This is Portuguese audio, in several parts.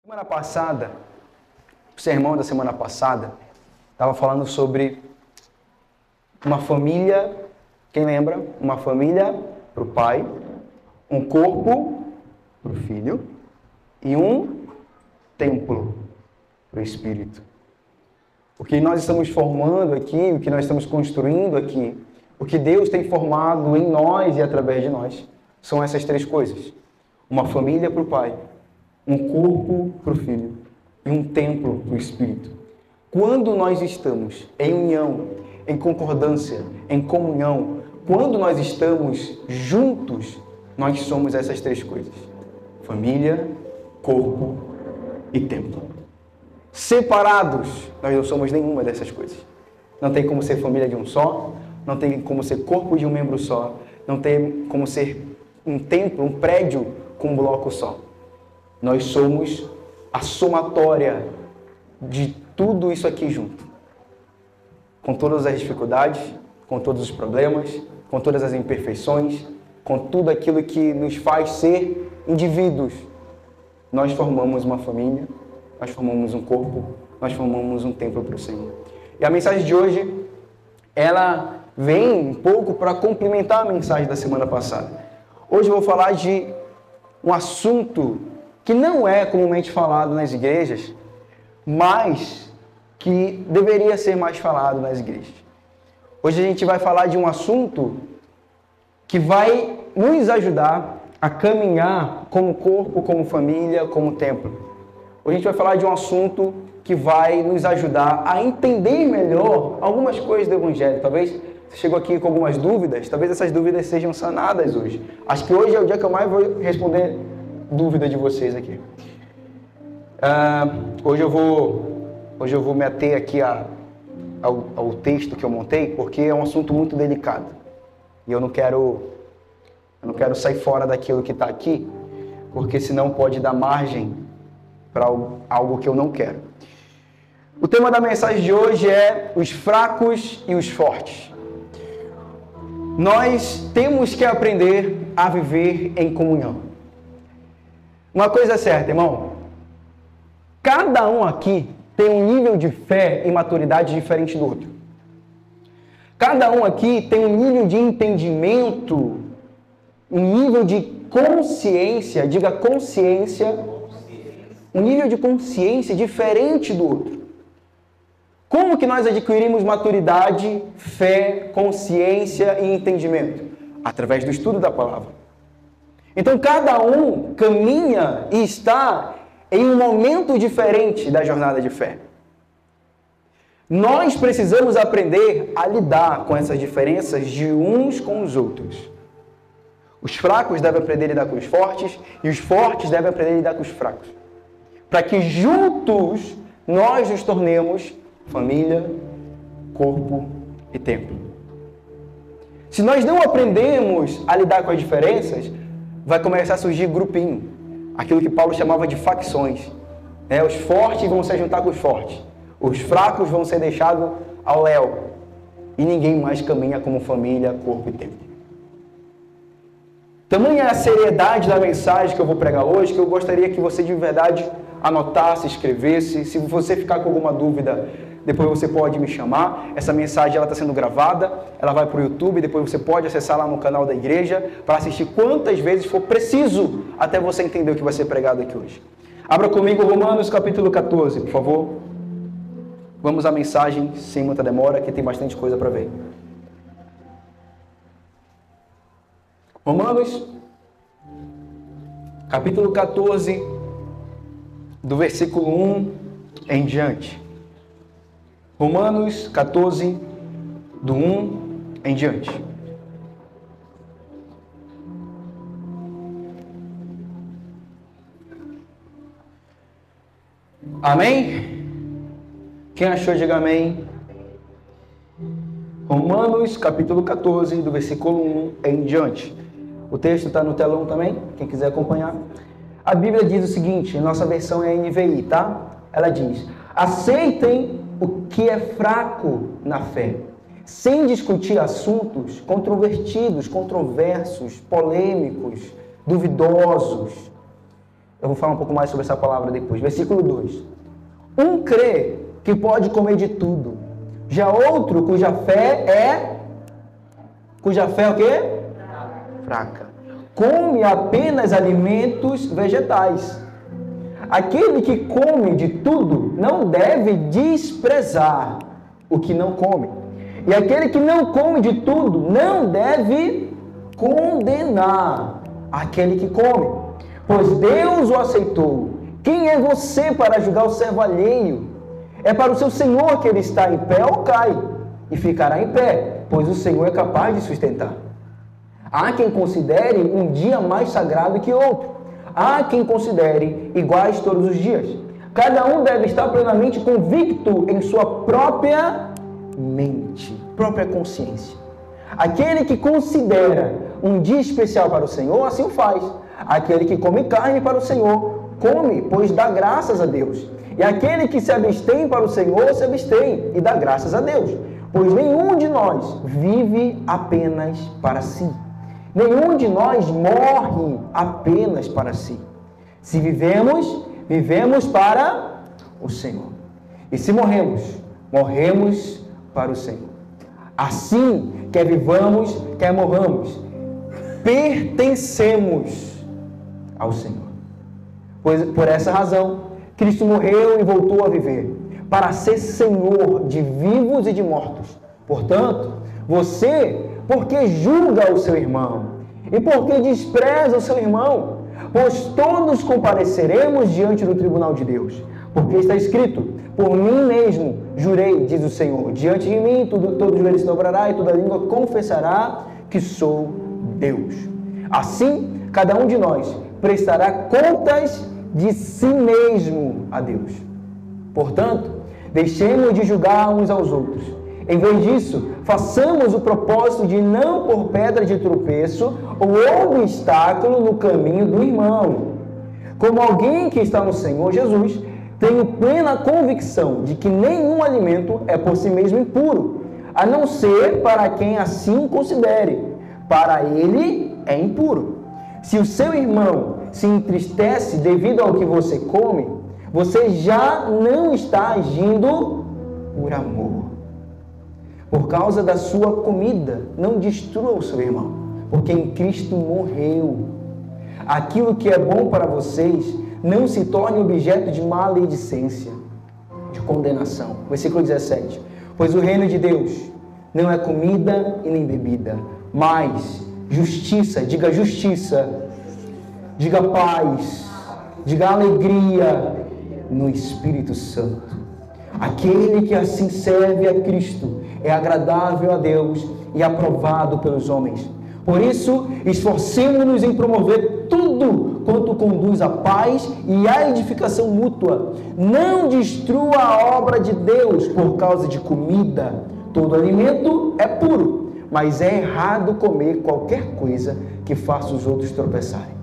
Semana passada, o sermão da semana passada, estava falando sobre uma família, quem lembra? Uma família para o pai, um corpo para o filho e um templo para o espírito. O que nós estamos formando aqui, o que nós estamos construindo aqui, o que Deus tem formado em nós e através de nós, são essas três coisas. Uma família para o pai, um corpo para o filho e um templo para o espírito. Quando nós estamos em união, em concordância, em comunhão, quando nós estamos juntos, nós somos essas três coisas: família, corpo e templo. Separados, nós não somos nenhuma dessas coisas. Não tem como ser família de um só, não tem como ser corpo de um membro só, não tem como ser um templo, um prédio com um bloco só. Nós somos a somatória de tudo isso aqui junto. Com todas as dificuldades, com todos os problemas, com todas as imperfeições, com tudo aquilo que nos faz ser indivíduos. Nós formamos uma família, nós formamos um corpo, nós formamos um templo para o Senhor. E a mensagem de hoje, ela vem um pouco para complementar a mensagem da semana passada. Hoje eu vou falar de um assunto que não é comumente falado nas igrejas, mas que deveria ser mais falado nas igrejas. Hoje a gente vai falar de um assunto que vai nos ajudar a caminhar como corpo, como família, como templo. Hoje a gente vai falar de um assunto que vai nos ajudar a entender melhor algumas coisas do Evangelho. Talvez você chegou aqui com algumas dúvidas, talvez essas dúvidas sejam sanadas hoje. Acho que hoje é o dia que eu mais vou responder dúvida de vocês aqui. Hoje eu vou me ater aqui ao texto que eu montei, porque é um assunto muito delicado. E eu não quero sair fora daquilo que está aqui, porque senão pode dar margem para algo que eu não quero. O tema da mensagem de hoje é os fracos e os fortes. Nós temos que aprender a viver em comunhão. Uma coisa é certa, irmão. Cada um aqui tem um nível de fé e maturidade diferente do outro. Cada um aqui tem um nível de entendimento, um nível de consciência, diga consciência, um nível de consciência diferente do outro. Como que nós adquirimos maturidade, fé, consciência e entendimento? Através do estudo da palavra. Então, cada um caminha e está em um momento diferente da jornada de fé. Nós precisamos aprender a lidar com essas diferenças de uns com os outros. Os fracos devem aprender a lidar com os fortes e os fortes devem aprender a lidar com os fracos. Para que juntos nós nos tornemos família, corpo e templo. Se nós não aprendemos a lidar com as diferenças, vai começar a surgir grupinho. Aquilo que Paulo chamava de facções. Os fortes vão se juntar com os fortes. Os fracos vão ser deixados ao léu. E ninguém mais caminha como família, corpo e templo. Tamanha é a seriedade da mensagem que eu vou pregar hoje, que eu gostaria que você de verdade anotasse, escrevesse. Se você ficar com alguma dúvida, depois você pode me chamar. Essa mensagem ela está sendo gravada, ela vai para o YouTube, depois você pode acessar lá no canal da igreja para assistir quantas vezes for preciso até você entender o que vai ser pregado aqui hoje. Abra comigo Romanos capítulo 14, por favor. Vamos à mensagem sem muita demora, que tem bastante coisa para ver. Romanos capítulo 14, do versículo 1 em diante. Romanos 14, do 1 em diante. Amém? Quem achou, diga amém. Romanos capítulo 14, do versículo 1 em diante. O texto está no telão também, quem quiser acompanhar. A Bíblia diz o seguinte, nossa versão é NVI, tá? Ela diz: aceitem o que é fraco na fé, sem discutir assuntos controvertidos, controversos, polêmicos, duvidosos. Eu vou falar um pouco mais sobre essa palavra depois. Versículo 2. Um crê que pode comer de tudo. Já outro cuja fé é o quê? Fraca. Come apenas alimentos vegetais. Aquele que come de tudo não deve desprezar o que não come. E aquele que não come de tudo não deve condenar aquele que come, pois Deus o aceitou. Quem é você para julgar o servo alheio? É para o seu Senhor que ele está em pé ou cai, e ficará em pé, pois o Senhor é capaz de sustentar. Há quem considere um dia mais sagrado que outro. Há quem considere iguais todos os dias. Cada um deve estar plenamente convicto em sua própria mente, própria consciência. Aquele que considera um dia especial para o Senhor, assim o faz. Aquele que come carne para o Senhor, come, pois dá graças a Deus. E aquele que se abstém para o Senhor, se abstém e dá graças a Deus. Pois nenhum de nós vive apenas para si. Nenhum de nós morre apenas para si. Se vivemos, vivemos para o Senhor. E se morremos, morremos para o Senhor. Assim, quer vivamos, quer morramos, pertencemos ao Senhor. Pois por essa razão, Cristo morreu e voltou a viver, para ser Senhor de vivos e de mortos. Portanto, você, porque julga o seu irmão, e porque despreza o seu irmão, pois todos compareceremos diante do tribunal de Deus. Porque está escrito, por mim mesmo jurei, diz o Senhor, diante de mim todo joelho se dobrará e toda língua confessará que sou Deus. Assim, cada um de nós prestará contas de si mesmo a Deus. Portanto, deixemos de julgar uns aos outros. Em vez disso, façamos o propósito de não pôr pedra de tropeço ou obstáculo no caminho do irmão. Como alguém que está no Senhor Jesus, tenho plena convicção de que nenhum alimento é por si mesmo impuro, a não ser para quem assim considere. Para ele é impuro. Se o seu irmão se entristece devido ao que você come, você já não está agindo por amor. Por causa da sua comida, não destrua o seu irmão, porque em Cristo morreu. Aquilo que é bom para vocês não se torne objeto de maledicência, de condenação. Versículo 17. Pois o reino de Deus não é comida e nem bebida, mas justiça, diga paz, diga alegria no Espírito Santo. Aquele que assim serve a Cristo é agradável a Deus e aprovado pelos homens. Por isso, esforcemo-nos em promover tudo quanto conduz à paz e à edificação mútua. Não destrua a obra de Deus por causa de comida. Todo alimento é puro, mas é errado comer qualquer coisa que faça os outros tropeçarem.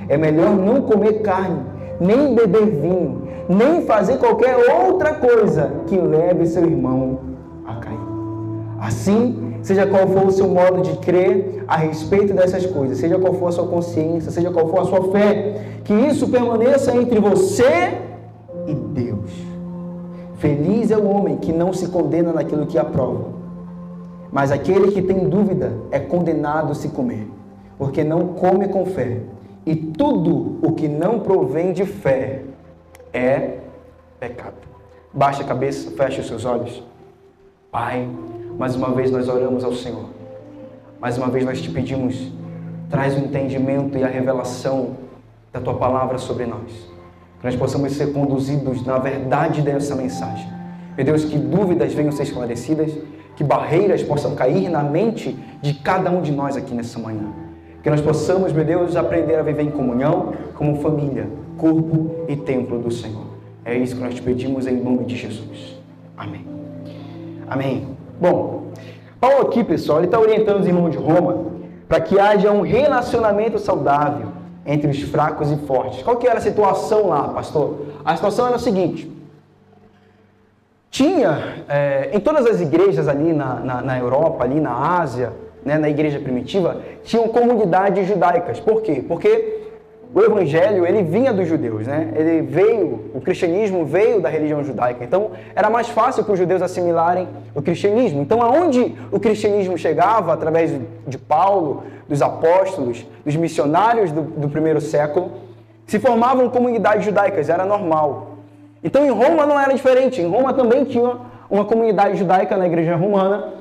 É melhor não comer carne, nem beber vinho, nem fazer qualquer outra coisa que leve seu irmão a cair. Assim, seja qual for o seu modo de crer a respeito dessas coisas, seja qual for a sua consciência, seja qual for a sua fé, que isso permaneça entre você e Deus. Feliz é o homem que não se condena naquilo que aprova, mas aquele que tem dúvida é condenado se comer, porque não come com fé. E tudo o que não provém de fé é pecado. Baixe a cabeça, feche os seus olhos. Pai, mais uma vez nós oramos ao Senhor. Mais uma vez nós te pedimos, traz o entendimento e a revelação da Tua palavra sobre nós. Que nós possamos ser conduzidos na verdade dessa mensagem. Meu Deus, que dúvidas venham ser esclarecidas, que barreiras possam cair na mente de cada um de nós aqui nessa manhã. Que nós possamos, meu Deus, aprender a viver em comunhão como família, corpo e templo do Senhor. É isso que nós te pedimos em nome de Jesus. Amém. Amém. Bom, Paulo aqui, pessoal, ele está orientando os irmãos de Roma para que haja um relacionamento saudável entre os fracos e fortes. Qual que era a situação lá, pastor? A situação era a seguinte. Tinha, em todas as igrejas ali na Europa, ali na Ásia, né, na igreja primitiva, tinham comunidades judaicas. Por quê? Porque o evangelho, ele vinha dos judeus, né? O cristianismo veio da religião judaica. Então, era mais fácil para os judeus assimilarem o cristianismo. Então, aonde o cristianismo chegava, através de Paulo, dos apóstolos, dos missionários do primeiro século, se formavam comunidades judaicas, era normal. Então, em Roma não era diferente. Em Roma também tinha uma comunidade judaica na igreja romana.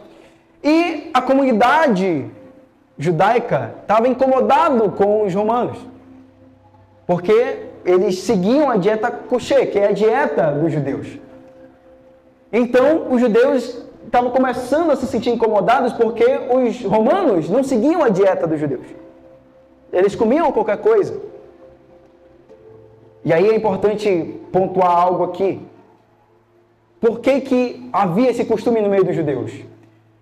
E a comunidade judaica estava incomodado com os romanos, porque eles seguiam a dieta kosher, que é a dieta dos judeus. Então, os judeus estavam começando a se sentir incomodados porque os romanos não seguiam a dieta dos judeus. Eles comiam qualquer coisa. E aí é importante pontuar algo aqui. Por que havia esse costume no meio dos judeus?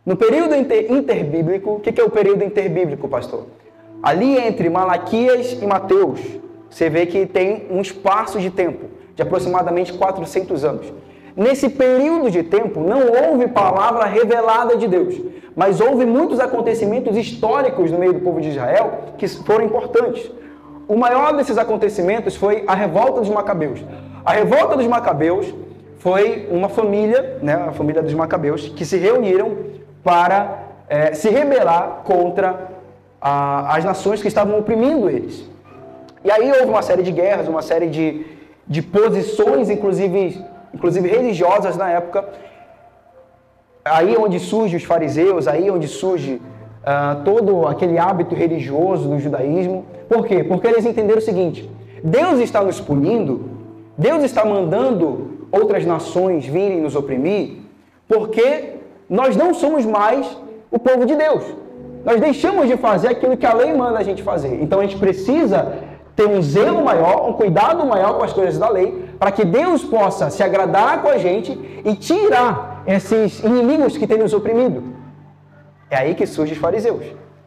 No período interbíblico, o que é o período interbíblico, pastor? Ali entre Malaquias e Mateus, você vê que tem um espaço de tempo, de aproximadamente 400 anos. Nesse período de tempo, não houve palavra revelada de Deus, mas houve muitos acontecimentos históricos no meio do povo de Israel que foram importantes. O maior desses acontecimentos foi a revolta dos Macabeus. A revolta dos Macabeus foi uma família, né, a família dos Macabeus, que se reuniram para se rebelar contra as nações que estavam oprimindo eles. E aí houve uma série de guerras, uma série de posições, inclusive religiosas na época. Aí é onde surgem os fariseus, aí é onde surge todo aquele hábito religioso do judaísmo. Por quê? Porque eles entenderam o seguinte: Deus está nos punindo, Deus está mandando outras nações virem nos oprimir, porque nós não somos mais o povo de Deus. Nós deixamos de fazer aquilo que a lei manda a gente fazer. Então a gente precisa ter um zelo maior, um cuidado maior com as coisas da lei, para que Deus possa se agradar com a gente e tirar esses inimigos que têm nos oprimido. É aí que surgem os fariseus,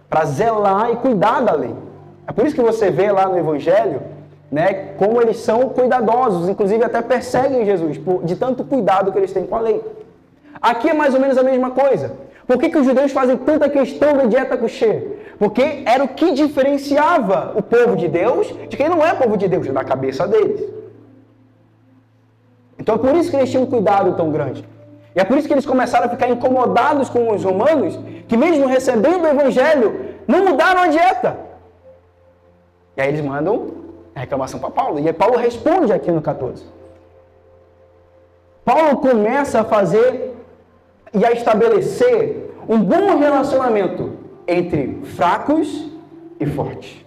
para zelar e cuidar da lei. É por isso que você vê lá no Evangelho, né, como eles são cuidadosos, inclusive até perseguem Jesus, de tanto cuidado que eles têm com a lei. Aqui é mais ou menos a mesma coisa. Por que os judeus fazem tanta questão da dieta kosher? Porque era o que diferenciava o povo de Deus de quem não é povo de Deus, na cabeça deles. Então é por isso que eles tinham um cuidado tão grande. E é por isso que eles começaram a ficar incomodados com os romanos, que mesmo recebendo o evangelho, não mudaram a dieta. E aí eles mandam a reclamação para Paulo. E aí Paulo responde aqui no 14. Paulo começa a fazer e a estabelecer um bom relacionamento entre fracos e fortes.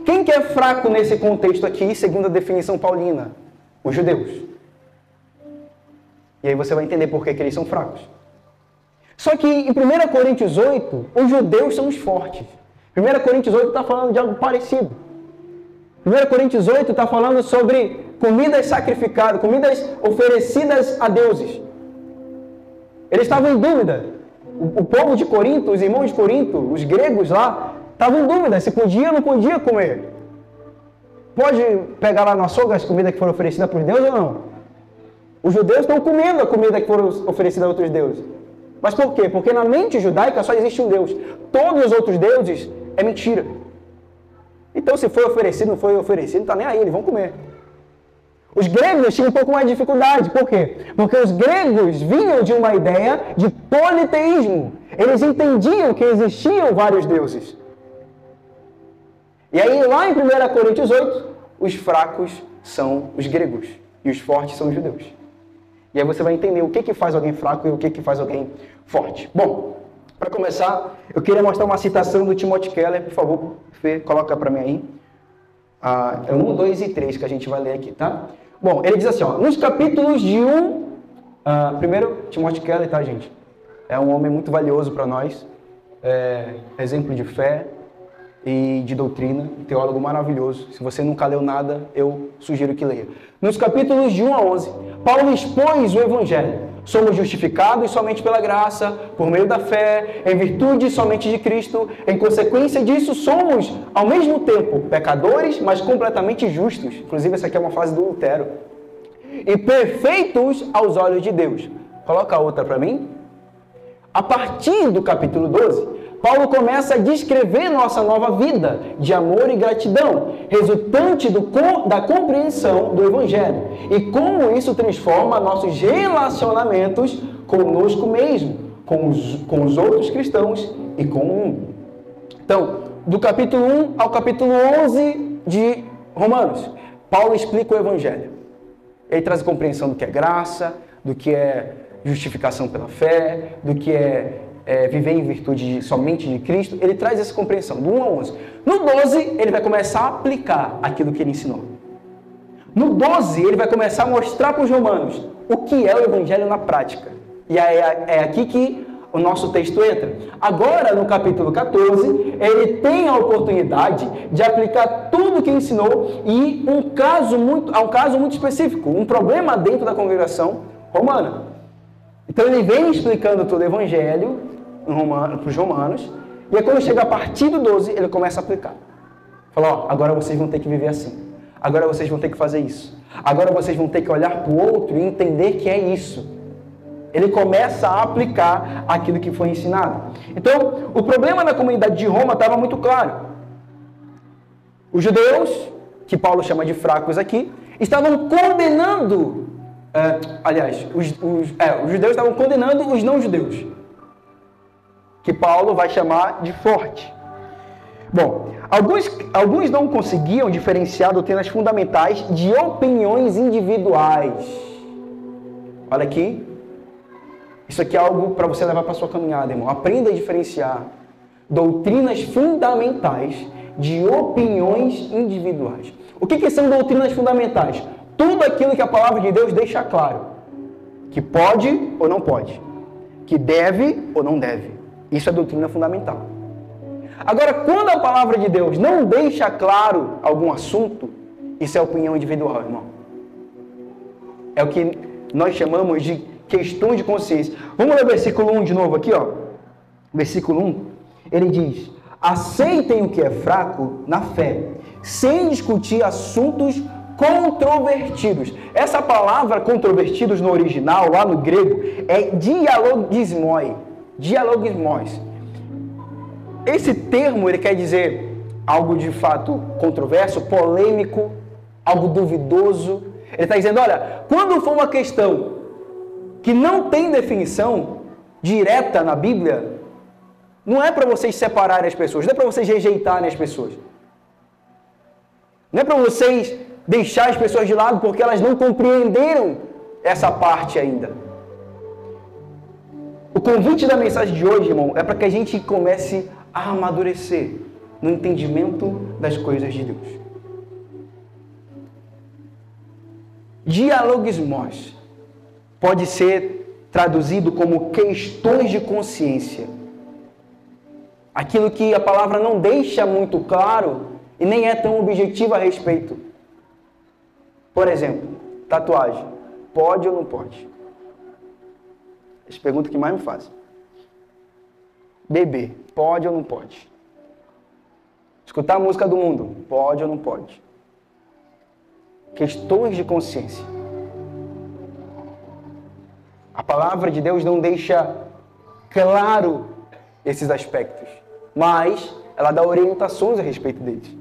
Quem que é fraco nesse contexto aqui, segundo a definição paulina? Os judeus. E aí você vai entender por que eles são fracos. Só que em 1 Coríntios 8, os judeus são os fortes. 1 Coríntios 8 está falando de algo parecido. 1 Coríntios 8 está falando sobre comidas sacrificadas, comidas oferecidas a deuses. Eles estavam em dúvida. O povo de Corinto, os irmãos de Corinto, os gregos lá, estavam em dúvida se podia ou não podia comer. Pode pegar lá no açougue as comidas que foram oferecidas por Deus ou não? Os judeus estão comendo a comida que foram oferecidas a outros deuses. Mas por quê? Porque na mente judaica só existe um Deus. Todos os outros deuses é mentira. Então se foi oferecido, não foi oferecido, não está nem aí, eles vão comer. Os gregos tinham um pouco mais de dificuldade. Por quê? Porque os gregos vinham de uma ideia de politeísmo. Eles entendiam que existiam vários deuses. E aí, lá em 1 Coríntios 8, os fracos são os gregos e os fortes são os judeus. E aí você vai entender o que faz alguém fraco e o que faz alguém forte. Bom, para começar, eu queria mostrar uma citação do Timothy Keller. Por favor, Fê, coloca para mim aí. É 1, 2 e 3 que a gente vai ler aqui, tá? Bom, ele diz assim, ó, nos capítulos de 1... primeiro, Timothy Keller, tá, gente? É um homem muito valioso para nós. Exemplo de fé e de doutrina. Um teólogo maravilhoso. Se você nunca leu nada, eu sugiro que leia. Nos capítulos de 1 a 11, Paulo expôs o Evangelho. Somos justificados somente pela graça, por meio da fé, em virtude somente de Cristo. Em consequência disso, somos, ao mesmo tempo, pecadores, mas completamente justos. Inclusive, essa aqui é uma frase do Lutero. E perfeitos aos olhos de Deus. Coloca a outra para mim. A partir do capítulo 12, Paulo começa a descrever nossa nova vida de amor e gratidão, resultante da compreensão do Evangelho, e como isso transforma nossos relacionamentos conosco mesmo, com os outros cristãos e com o mundo. Então, do capítulo 1 ao capítulo 11 de Romanos, Paulo explica o Evangelho. Ele traz a compreensão do que é graça, do que é justificação pela fé, do que é viver em virtude somente de Cristo. Ele traz essa compreensão, do 1 ao 11. No 12, ele vai começar a aplicar aquilo que ele ensinou. No 12, ele vai começar a mostrar para os romanos o que é o Evangelho na prática. E é aqui que o nosso texto entra. Agora, no capítulo 14, ele tem a oportunidade de aplicar tudo o que ensinou e um caso muito específico, um problema dentro da congregação romana. Então, ele vem explicando todo o Evangelho para os romanos, e aí quando chega a partir do 12, ele começa a aplicar. Fala, agora vocês vão ter que viver assim. Agora vocês vão ter que fazer isso. Agora vocês vão ter que olhar para o outro e entender que é isso. Ele começa a aplicar aquilo que foi ensinado. Então, o problema na comunidade de Roma estava muito claro. Os judeus, que Paulo chama de fracos aqui, estavam condenando... os judeus estavam condenando os não-judeus, que Paulo vai chamar de forte. Bom, alguns não conseguiam diferenciar doutrinas fundamentais de opiniões individuais. Olha aqui. Isso aqui é algo para você levar para a sua caminhada, irmão. Aprenda a diferenciar doutrinas fundamentais de opiniões individuais. O que são doutrinas fundamentais? Tudo aquilo que a palavra de Deus deixa claro. Que pode ou não pode. Que deve ou não deve. Isso é doutrina fundamental. Agora, quando a palavra de Deus não deixa claro algum assunto, isso é opinião individual, irmão. É o que nós chamamos de questões de consciência. Vamos ler o versículo 1 de novo aqui, ó. Versículo 1, ele diz: aceitem o que é fraco na fé, sem discutir assuntos controvertidos. Essa palavra controvertidos no original, lá no grego, é dialogismoi. Dialogismos. Esse termo, ele quer dizer algo de fato controverso, polêmico, algo duvidoso. Ele está dizendo, olha, quando for uma questão que não tem definição direta na Bíblia, não é para vocês separarem as pessoas, não é para vocês rejeitarem as pessoas. Não é para vocês deixar as pessoas de lado porque elas não compreenderam essa parte ainda. O convite da mensagem de hoje, irmão, é para que a gente comece a amadurecer no entendimento das coisas de Deus. Dialogismos pode ser traduzido como questões de consciência. Aquilo que a palavra não deixa muito claro e nem é tão objetiva a respeito. Por exemplo, tatuagem. Pode ou não pode? Essa pergunta que mais me fazem. Beber. Pode ou não pode? Escutar a música do mundo. Pode ou não pode? Questões de consciência. A palavra de Deus não deixa claro esses aspectos, mas ela dá orientações a respeito deles.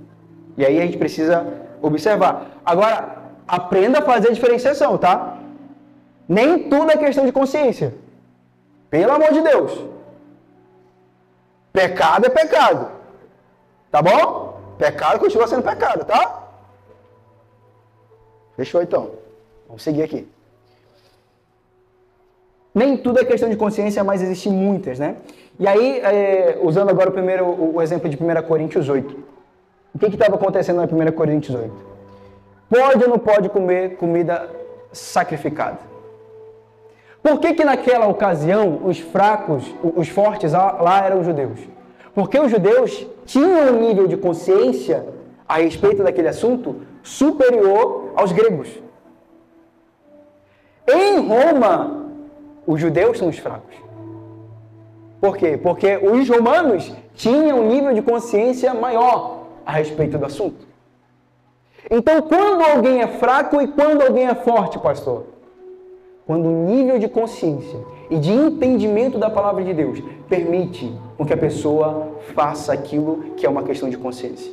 E aí a gente precisa observar. Agora, aprenda a fazer a diferenciação, tá? Nem tudo é questão de consciência. Pelo amor de Deus. Pecado é pecado. Tá bom? Pecado continua sendo pecado, tá? Fechou então. Vamos seguir aqui. Nem tudo é questão de consciência, mas existem muitas, né? E aí, usando agora o exemplo de 1 Coríntios 8. O que estava acontecendo na 1 Coríntios 8? Pode ou não pode comer comida sacrificada? Por que naquela ocasião os fracos, os fortes lá eram os judeus? Porque os judeus tinham um nível de consciência a respeito daquele assunto superior aos gregos. Em Roma, os judeus são os fracos. Por quê? Porque os romanos tinham um nível de consciência maior a respeito do assunto. Então, quando alguém é fraco e quando alguém é forte, pastor? Quando o nível de consciência e de entendimento da palavra de Deus permite com que a pessoa faça aquilo que é uma questão de consciência.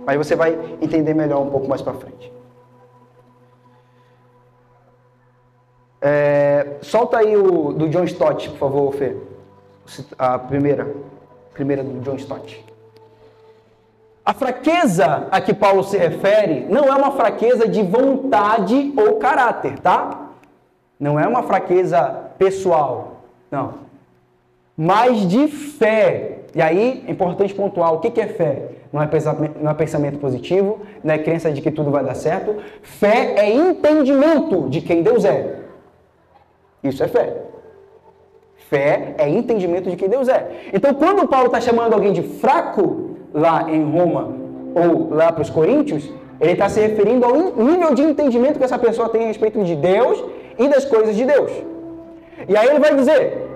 Mas você vai entender melhor um pouco mais para frente. Solta aí o do John Stott, por favor, Fê. A primeira do John Stott. A fraqueza a que Paulo se refere não é uma fraqueza de vontade ou caráter, tá? Não é uma fraqueza pessoal, não. Mas de fé. E aí, é importante pontuar, o que é fé? Não é pensamento positivo, não é crença de que tudo vai dar certo. Fé é entendimento de quem Deus é. Isso é fé. Fé é entendimento de quem Deus é. Então, quando Paulo está chamando alguém de fraco, lá em Roma, ou lá para os Coríntios, ele está se referindo ao nível de entendimento que essa pessoa tem a respeito de Deus e das coisas de Deus. E aí ele vai dizer,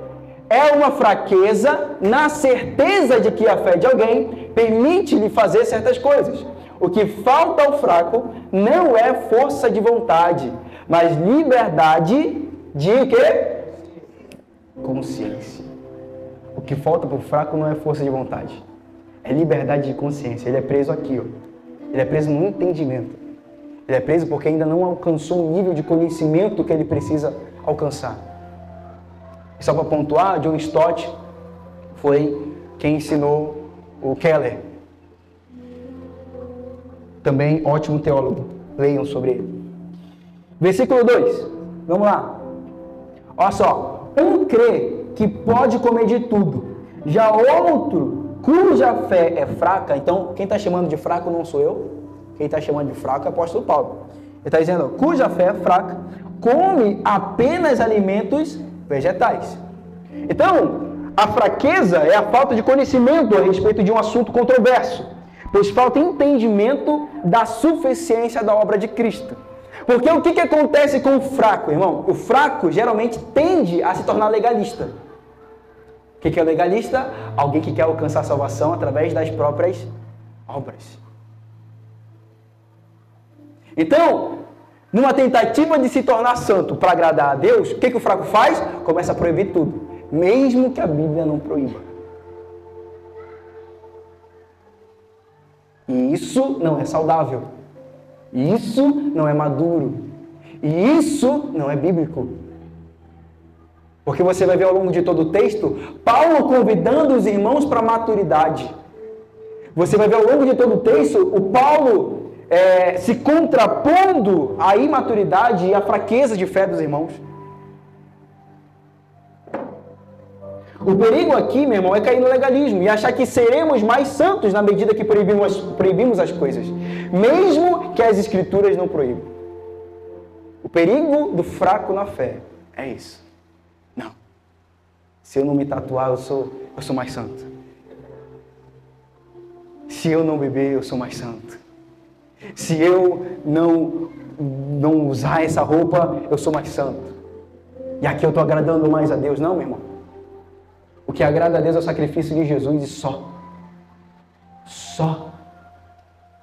é uma fraqueza na certeza de que a fé de alguém permite-lhe fazer certas coisas. O que falta ao fraco não é força de vontade, mas liberdade de o quê? Consciência. O que falta para o fraco não é força de vontade, é liberdade de consciência. Ele é preso aqui, ó. Ele é preso no entendimento. Ele é preso porque ainda não alcançou o nível de conhecimento que ele precisa alcançar. E só para pontuar, John Stott foi quem ensinou o Keller. Também ótimo teólogo. Leiam sobre ele. Versículo 2. Vamos lá. Olha só. Um crê que pode comer de tudo. Já outro, cuja fé é fraca. Então, quem está chamando de fraco não sou eu. Quem está chamando de fraco é o apóstolo Paulo. Ele está dizendo, cuja fé é fraca, come apenas alimentos vegetais. Então, a fraqueza é a falta de conhecimento a respeito de um assunto controverso, pois falta entendimento da suficiência da obra de Cristo. Porque o que acontece com o fraco, irmão? O fraco geralmente tende a se tornar legalista. O que é legalista? Alguém que quer alcançar a salvação através das próprias obras. Então, numa tentativa de se tornar santo para agradar a Deus, o que o fraco faz? Começa a proibir tudo, mesmo que a Bíblia não proíba. E isso não é saudável. Isso não é maduro. E isso não é bíblico. Porque você vai ver ao longo de todo o texto, Paulo convidando os irmãos para a maturidade. Você vai ver ao longo de todo o texto, o Paulo se contrapondo à imaturidade e à fraqueza de fé dos irmãos. O perigo aqui, meu irmão, é cair no legalismo e achar que seremos mais santos na medida que proibimos as coisas, mesmo que as escrituras não proíbam. O perigo do fraco na fé é isso. Não. Se eu não me tatuar, eu sou mais santo. Se eu não beber, eu sou mais santo. Se eu não usar essa roupa, eu sou mais santo. E aqui eu estou agradando mais a Deus. Não, meu irmão. O que agrada a Deus é o sacrifício de Jesus e só. Só.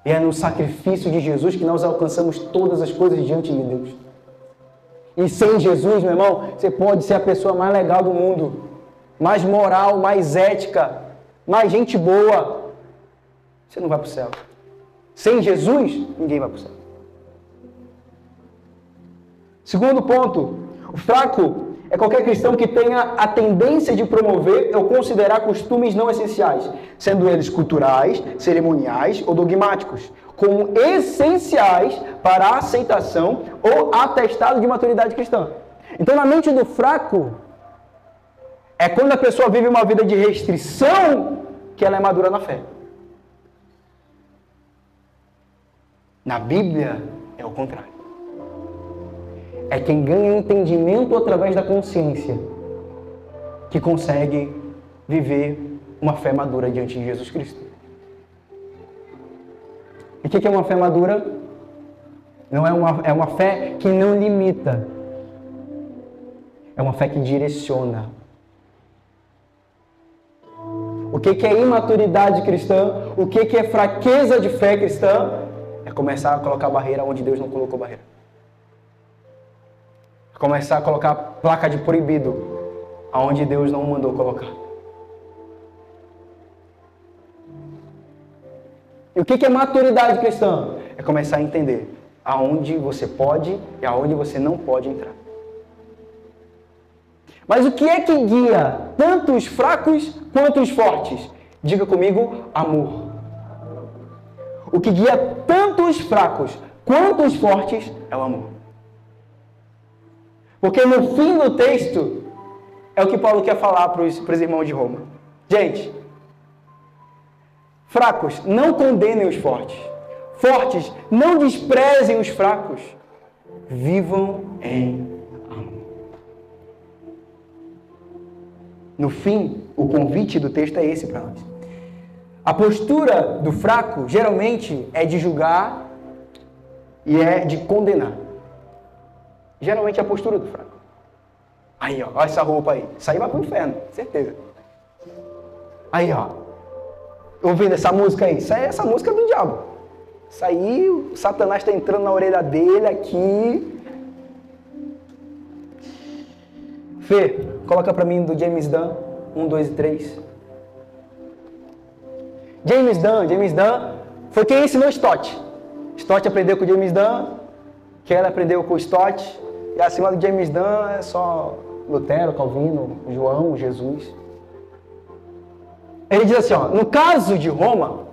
E é no sacrifício de Jesus que nós alcançamos todas as coisas diante de Deus. E sem Jesus, meu irmão, você pode ser a pessoa mais legal do mundo, mais moral, mais ética, mais gente boa. Você não vai para o céu. Sem Jesus, ninguém vai para o céu. Segundo ponto, o fraco é qualquer cristão que tenha a tendência de promover ou considerar costumes não essenciais, sendo eles culturais, cerimoniais ou dogmáticos, como essenciais para a aceitação ou atestado de maturidade cristã. Então, na mente do fraco, é quando a pessoa vive uma vida de restrição que ela é madura na fé. Na Bíblia, é o contrário. É quem ganha entendimento através da consciência que consegue viver uma fé madura diante de Jesus Cristo. E o que é uma fé madura? Não é uma fé que não limita. É uma fé que direciona. O que é imaturidade cristã? O que é fraqueza de fé cristã? É começar a colocar barreira onde Deus não colocou barreira. Começar a colocar placa de proibido aonde Deus não mandou colocar. E o que é maturidade cristã? É começar a entender aonde você pode e aonde você não pode entrar. Mas o que é que guia tanto os fracos quanto os fortes? Diga comigo, amor. O que guia tanto os fracos quanto os fortes é o amor. Porque no fim do texto, é o que Paulo quer falar para os irmãos de Roma. Gente, fracos, não condenem os fortes. Fortes, não desprezem os fracos. Vivam em amor. No fim, o convite do texto é esse para nós. A postura do fraco, geralmente, é de julgar e é de condenar. Geralmente é a postura do fraco. Aí, ó, olha essa roupa aí. Isso aí vai pro inferno, certeza. Aí, ó. Ouvindo essa música aí. Essa música é do diabo. Isso aí, o Satanás está entrando na orelha dele aqui. Fê, coloca pra mim do James Dunn. 1, 2 e 3. James Dunn foi quem ensinou Stott. Stott aprendeu com James Dunn. Keller aprendeu com Stott. E acima do James Dunn é só Lutero, Calvino, João, Jesus. Ele diz assim, ó, no caso de Roma,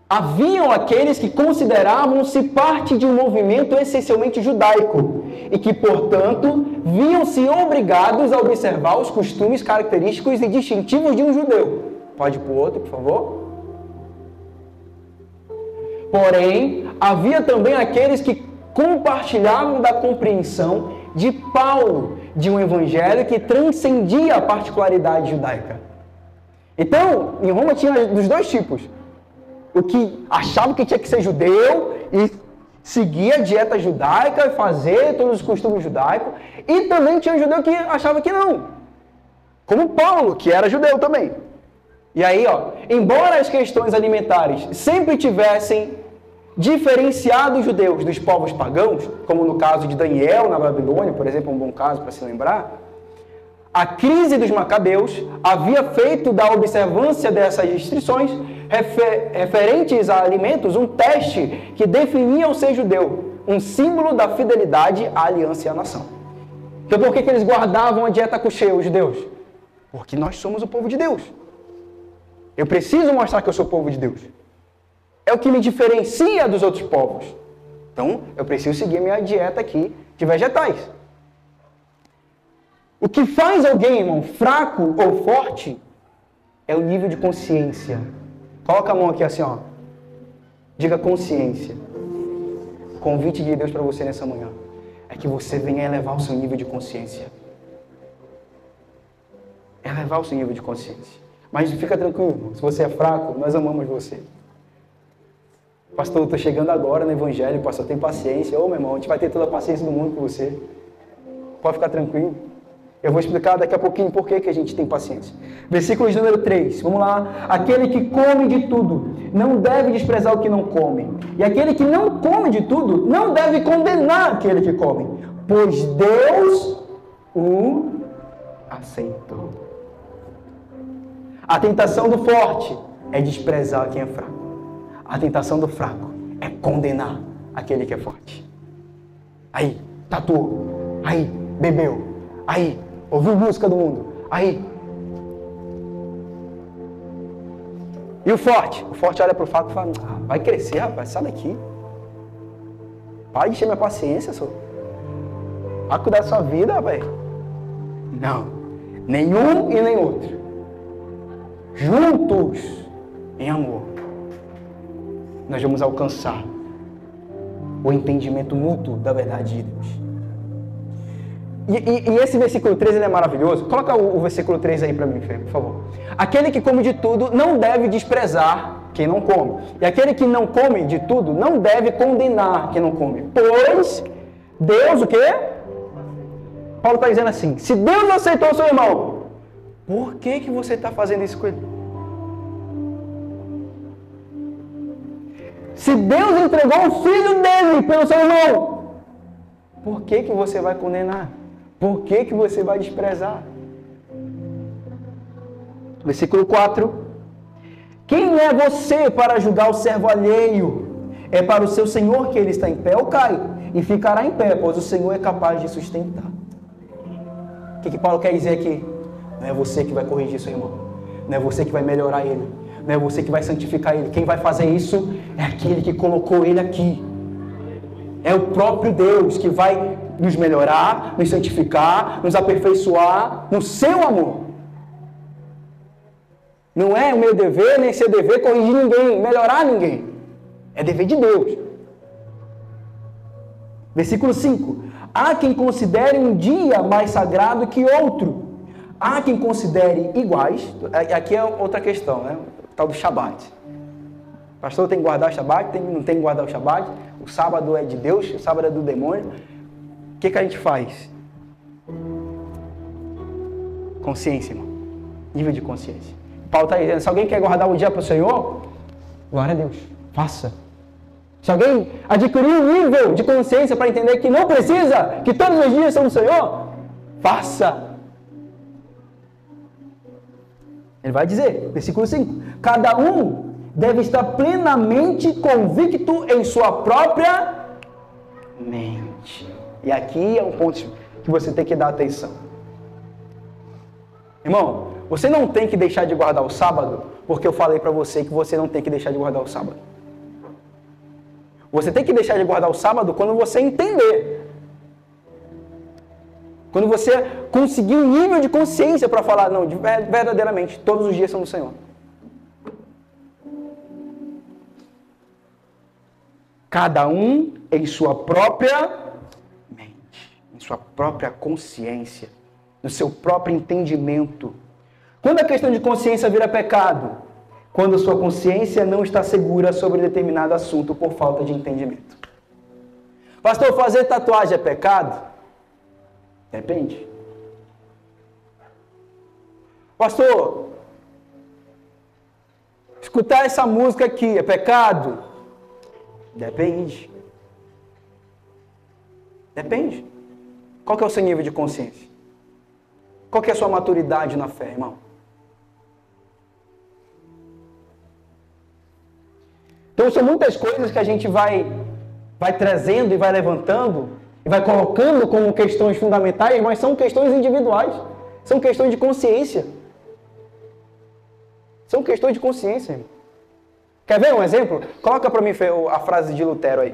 haviam aqueles que consideravam-se parte de um movimento essencialmente judaico e que, portanto, viam-se obrigados a observar os costumes característicos e distintivos de um judeu. Pode ir para o outro, por favor. Porém, havia também aqueles que compartilhavam da compreensão de Paulo de um evangelho que transcendia a particularidade judaica. Então, em Roma tinha dos dois tipos. O que achava que tinha que ser judeu e seguir a dieta judaica, fazer todos os costumes judaicos. E também tinha judeu que achava que não. Como Paulo, que era judeu também. E aí, ó, embora as questões alimentares sempre tivessem diferenciado os judeus dos povos pagãos, como no caso de Daniel na Babilônia, por exemplo, um bom caso para se lembrar, a crise dos macabeus havia feito da observância dessas restrições referentes a alimentos um teste que definia o ser judeu, um símbolo da fidelidade à aliança e à nação. Então por que eles guardavam a dieta kosher, os judeus? Porque nós somos o povo de Deus. Eu preciso mostrar que eu sou o povo de Deus. É o que me diferencia dos outros povos. Então, eu preciso seguir minha dieta aqui de vegetais. O que faz alguém, irmão, fraco ou forte é o nível de consciência. Coloca a mão aqui assim, ó. Diga consciência. O convite de Deus para você nessa manhã é que você venha elevar o seu nível de consciência. Elevar o seu nível de consciência. Mas fica tranquilo, irmão. Se você é fraco, nós amamos você. Pastor, eu estou chegando agora no Evangelho, pastor, tem paciência. Ô, meu irmão, a gente vai ter toda a paciência do mundo com você. Pode ficar tranquilo. Eu vou explicar daqui a pouquinho por que a gente tem paciência. Versículo de número 3, vamos lá. Aquele que come de tudo não deve desprezar o que não come. E aquele que não come de tudo não deve condenar aquele que come, pois Deus o aceitou. A tentação do forte é desprezar quem é fraco. A tentação do fraco é condenar aquele que é forte. Aí, tatuou. Aí, bebeu. Aí, ouviu música do mundo. Aí. E o forte? O forte olha para o fraco e fala, vai crescer, rapaz, sai daqui. Para de encher minha paciência, senhor. Vai cuidar da sua vida, rapaz. Não. Nenhum e nem outro. Juntos, em amor, nós vamos alcançar o entendimento mútuo da verdade de Deus. E esse versículo 3 ele é maravilhoso. Coloca o versículo 3 aí para mim, Fê, por favor. Aquele que come de tudo não deve desprezar quem não come. E aquele que não come de tudo não deve condenar quem não come. Pois Deus o quê? Paulo está dizendo assim, se Deus aceitou o seu irmão, por que você está fazendo isso com ele? Se Deus entregou o filho dele pelo seu irmão, por que que você vai condenar? Por que que você vai desprezar? Versículo 4. Quem é você para julgar o servo alheio? É para o seu Senhor que ele está em pé ou cai, e ficará em pé, pois o Senhor é capaz de sustentar. O que Paulo quer dizer aqui? Não é você que vai corrigir seu irmão. Não é você que vai melhorar ele. Não é você que vai santificar ele. Quem vai fazer isso é aquele que colocou ele aqui. É o próprio Deus que vai nos melhorar, nos santificar, nos aperfeiçoar no seu amor. Não é o meu dever, nem seu dever corrigir ninguém, melhorar ninguém. É dever de Deus. Versículo 5. Há quem considere um dia mais sagrado que outro. Há quem considere iguais. Aqui é outra questão, né? O tal do Shabat. O pastor tem que guardar o Shabat, não tem que guardar o Shabat. O sábado é de Deus, o sábado é do demônio. O que a gente faz? Consciência, irmão. Nível de consciência. Paulo está dizendo, se alguém quer guardar um dia para o Senhor, glória a Deus, faça. Se alguém adquirir um nível de consciência para entender que não precisa, que todos os dias são do Senhor, faça. Ele vai dizer, versículo 5, cada um deve estar plenamente convicto em sua própria mente. E aqui é um ponto que você tem que dar atenção. Irmão, você não tem que deixar de guardar o sábado, porque eu falei para você que você não tem que deixar de guardar o sábado. Você tem que deixar de guardar o sábado quando você entender. Quando você conseguir um nível de consciência para falar, não, verdadeiramente, todos os dias são do Senhor. Cada um em sua própria mente, em sua própria consciência, no seu próprio entendimento. Quando a questão de consciência vira pecado? Quando sua consciência não está segura sobre determinado assunto por falta de entendimento. Pastor, fazer tatuagem é pecado? Depende. Pastor, escutar essa música aqui é pecado? Depende. Depende. Qual que é o seu nível de consciência? Qual que é a sua maturidade na fé, irmão? Então, são muitas coisas que a gente vai trazendo e vai levantando e vai colocando como questões fundamentais, mas são questões individuais. São questões de consciência. São questões de consciência, irmão. Quer ver um exemplo? Coloca para mim a frase de Lutero aí.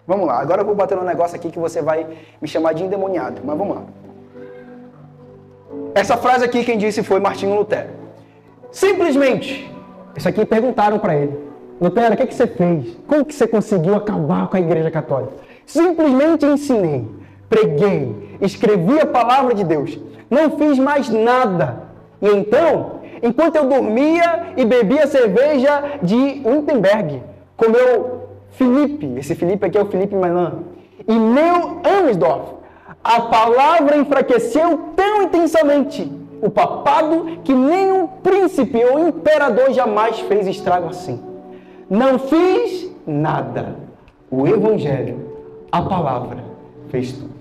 Vamos lá. Agora eu vou bater um negócio aqui que você vai me chamar de endemoniado. Mas vamos lá. Essa frase aqui quem disse foi Martinho Lutero. Simplesmente. Isso aqui perguntaram para ele. Lutero, o que você fez? Como que você conseguiu acabar com a Igreja Católica? Simplesmente ensinei, preguei, escrevi a palavra de Deus. Não fiz mais nada. E então, enquanto eu dormia e bebia cerveja de Wittenberg, com meu Felipe, esse Felipe aqui é o Felipe Melan, e meu Amsdorf, a palavra enfraqueceu tão intensamente o papado que nenhum príncipe ou imperador jamais fez estrago assim. Não fiz nada. O Evangelho, a palavra, fez tudo.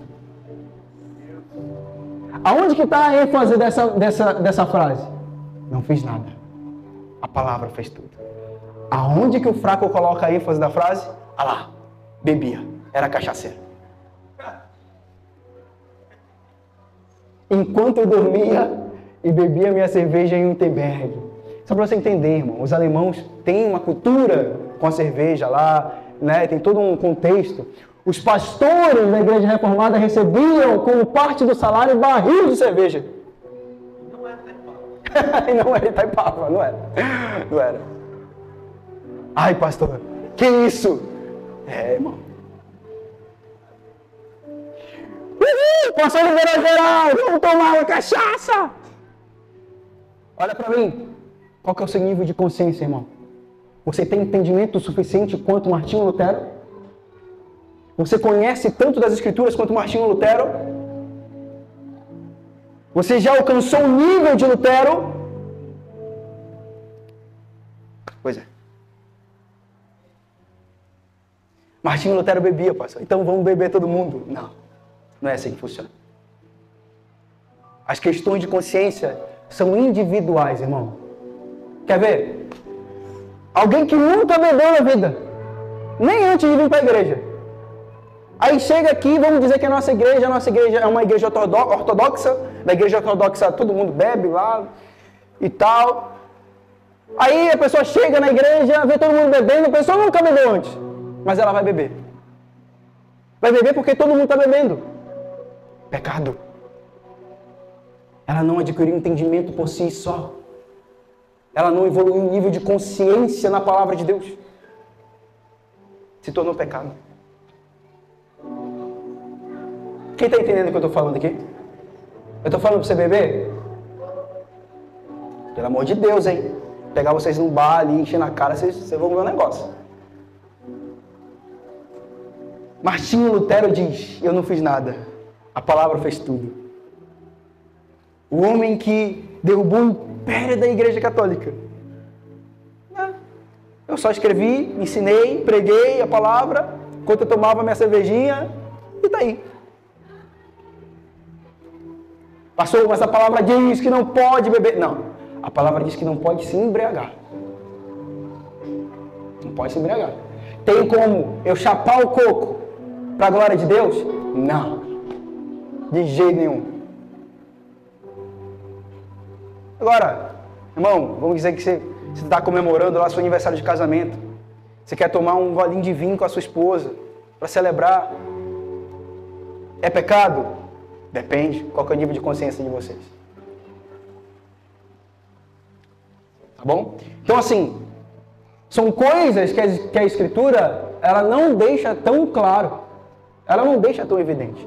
Aonde que está a ênfase dessa frase? Não fiz nada. A palavra fez tudo. Aonde que o fraco coloca a ênfase da frase? Ah lá, bebia. Era cachaceiro. Enquanto eu dormia e bebia minha cerveja em Wittenberg. Só para você entender, irmão, os alemãos têm uma cultura com a cerveja lá, né? Tem todo um contexto. Os pastores da Igreja Reformada recebiam como parte do salário barril de cerveja. Não era Itaipava. Não era Itaipava, não era. Não era. Ai, pastor, que isso? É, irmão. Pastor liberou geral, vamos tomar uma cachaça. Olha para mim. Qual que é o seu nível de consciência, irmão? Você tem entendimento suficiente quanto Martinho Lutero? Você conhece tanto das Escrituras quanto Martinho Lutero? Você já alcançou o nível de Lutero? Pois é. Martinho Lutero bebia, pastor. Então vamos beber todo mundo. Não, não é assim que funciona. As questões de consciência são individuais, irmão. Quer ver? Alguém que nunca bebeu na vida, nem antes de vir para a igreja. Aí chega aqui, vamos dizer que a nossa igreja é uma igreja ortodoxa. Da igreja ortodoxa todo mundo bebe lá e tal. Aí a pessoa chega na igreja, vê todo mundo bebendo, a pessoa nunca bebeu antes. Mas ela vai beber. Vai beber porque todo mundo está bebendo. Pecado. Ela não adquiriu entendimento por si só. Ela não evoluiu um nível de consciência na palavra de Deus. Se tornou pecado. Quem está entendendo o que eu estou falando aqui? Eu estou falando para você beber? Pelo amor de Deus, hein? Pegar vocês num bar ali, encher na cara, vocês vão ver um negócio. Martinho Lutero diz, eu não fiz nada. A palavra fez tudo. O homem que derrubou o império da Igreja Católica. Eu só escrevi, ensinei, preguei a palavra, enquanto eu tomava minha cervejinha, e tá aí. Pastor, mas a palavra diz que não pode beber. Não, a palavra diz que não pode se embriagar. Não pode se embriagar. Tem como eu chapar o coco para a glória de Deus? Não, de jeito nenhum. Agora, irmão, vamos dizer que você está comemorando lá seu aniversário de casamento. Você quer tomar um golinho de vinho com a sua esposa para celebrar. É pecado? Depende. Qual que é o nível de consciência de vocês? Tá bom? Então, assim, são coisas que a Escritura, ela não deixa tão claro. Ela não deixa tão evidente.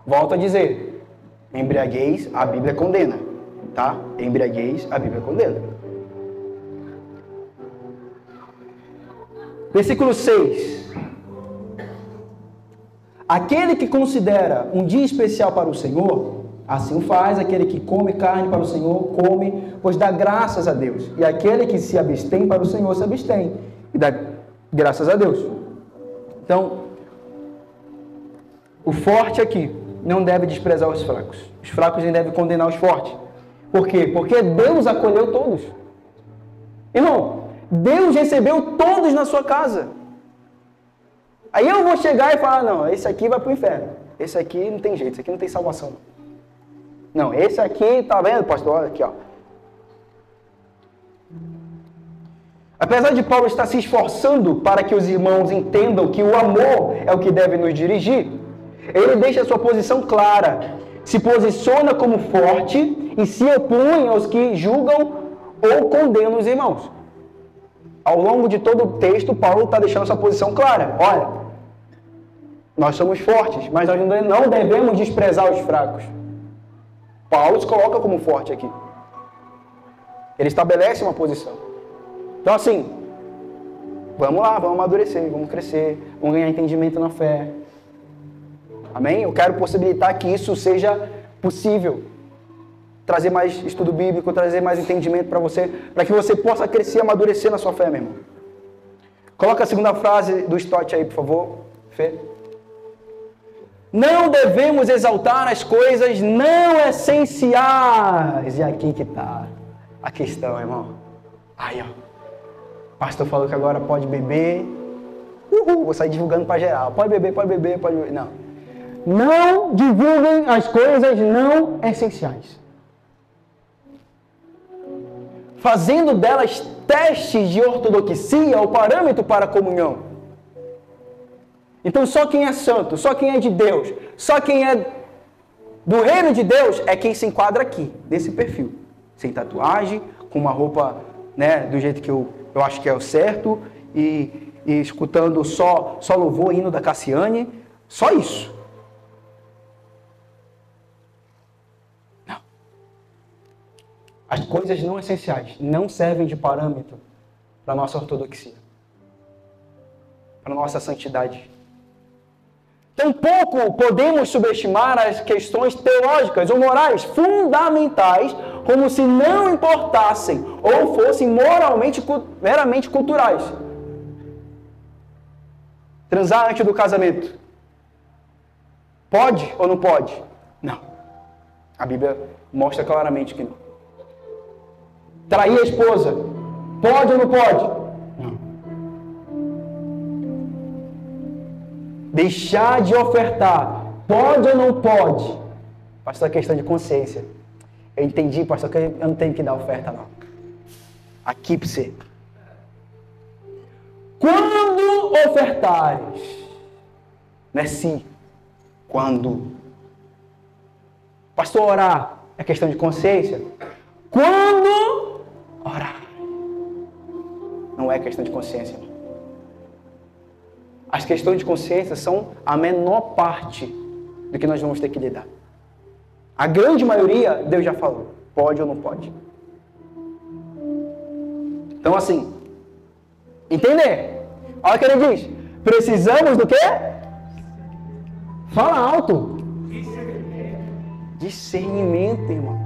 Volto a dizer. Embriaguez, a Bíblia condena, tá? Embriaguez, a Bíblia condena. Versículo 6. Aquele que considera um dia especial para o Senhor, assim o faz. Aquele que come carne para o Senhor, come, pois dá graças a Deus. E aquele que se abstém para o Senhor, se abstém e dá graças a Deus. Então, o forte aqui não deve desprezar os fracos. Os fracos nem devem condenar os fortes. Por quê? Porque Deus acolheu todos. Irmão, Deus recebeu todos na sua casa. Aí eu vou chegar e falar, não, esse aqui vai para o inferno. Esse aqui não tem jeito, esse aqui não tem salvação. Não, esse aqui, tá vendo, pastor? Olha aqui, ó. Apesar de Paulo estar se esforçando para que os irmãos entendam que o amor é o que deve nos dirigir, ele deixa a sua posição clara, se posiciona como forte e se opõe aos que julgam ou condenam os irmãos. Ao longo de todo o texto, Paulo está deixando sua posição clara. Olha, nós somos fortes, mas nós não devemos desprezar os fracos. Paulo se coloca como forte aqui. Ele estabelece uma posição. Então assim, vamos lá, vamos amadurecer, vamos crescer, vamos ganhar entendimento na fé. Amém? Eu quero possibilitar que isso seja possível. Trazer mais estudo bíblico, trazer mais entendimento para você, para que você possa crescer e amadurecer na sua fé, meu irmão. Coloca a segunda frase do Stott aí, por favor, Fê. Não devemos exaltar as coisas não essenciais. E aqui que está a questão, irmão. Aí, ó. O pastor falou que agora pode beber. Vou sair divulgando para geral. Pode beber, pode beber, pode beber. Não. Não divulguem as coisas não essenciais, fazendo delas testes de ortodoxia ou parâmetro para a comunhão. Então só quem é santo, só quem é de Deus, só quem é do reino de Deus é quem se enquadra aqui, desse perfil. Sem tatuagem, com uma roupa, né, do jeito que eu acho que é o certo, e escutando só louvor, hino da Cassiane, só isso. Não. As coisas não essenciais não servem de parâmetro para a nossa ortodoxia, para a nossa santidade. Tampouco podemos subestimar as questões teológicas ou morais fundamentais como se não importassem ou fossem meramente culturais. Transar antes do casamento. Pode ou não pode? Não. A Bíblia mostra claramente que não. Trair a esposa. Pode ou não pode? Não. Deixar de ofertar. Pode ou não pode? Pastor, é questão de consciência. Eu entendi, pastor, que eu não tenho que dar oferta, não. Aqui para você. Quando ofertares, não é se, quando. Pastor, orar é questão de consciência. Quando orar, não é questão de consciência. As questões de consciência são a menor parte do que nós vamos ter que lidar. A grande maioria, Deus já falou, pode ou não pode. Então assim, entender. Olha o que ele diz. Precisamos do quê? Fala alto. Discernimento, irmão.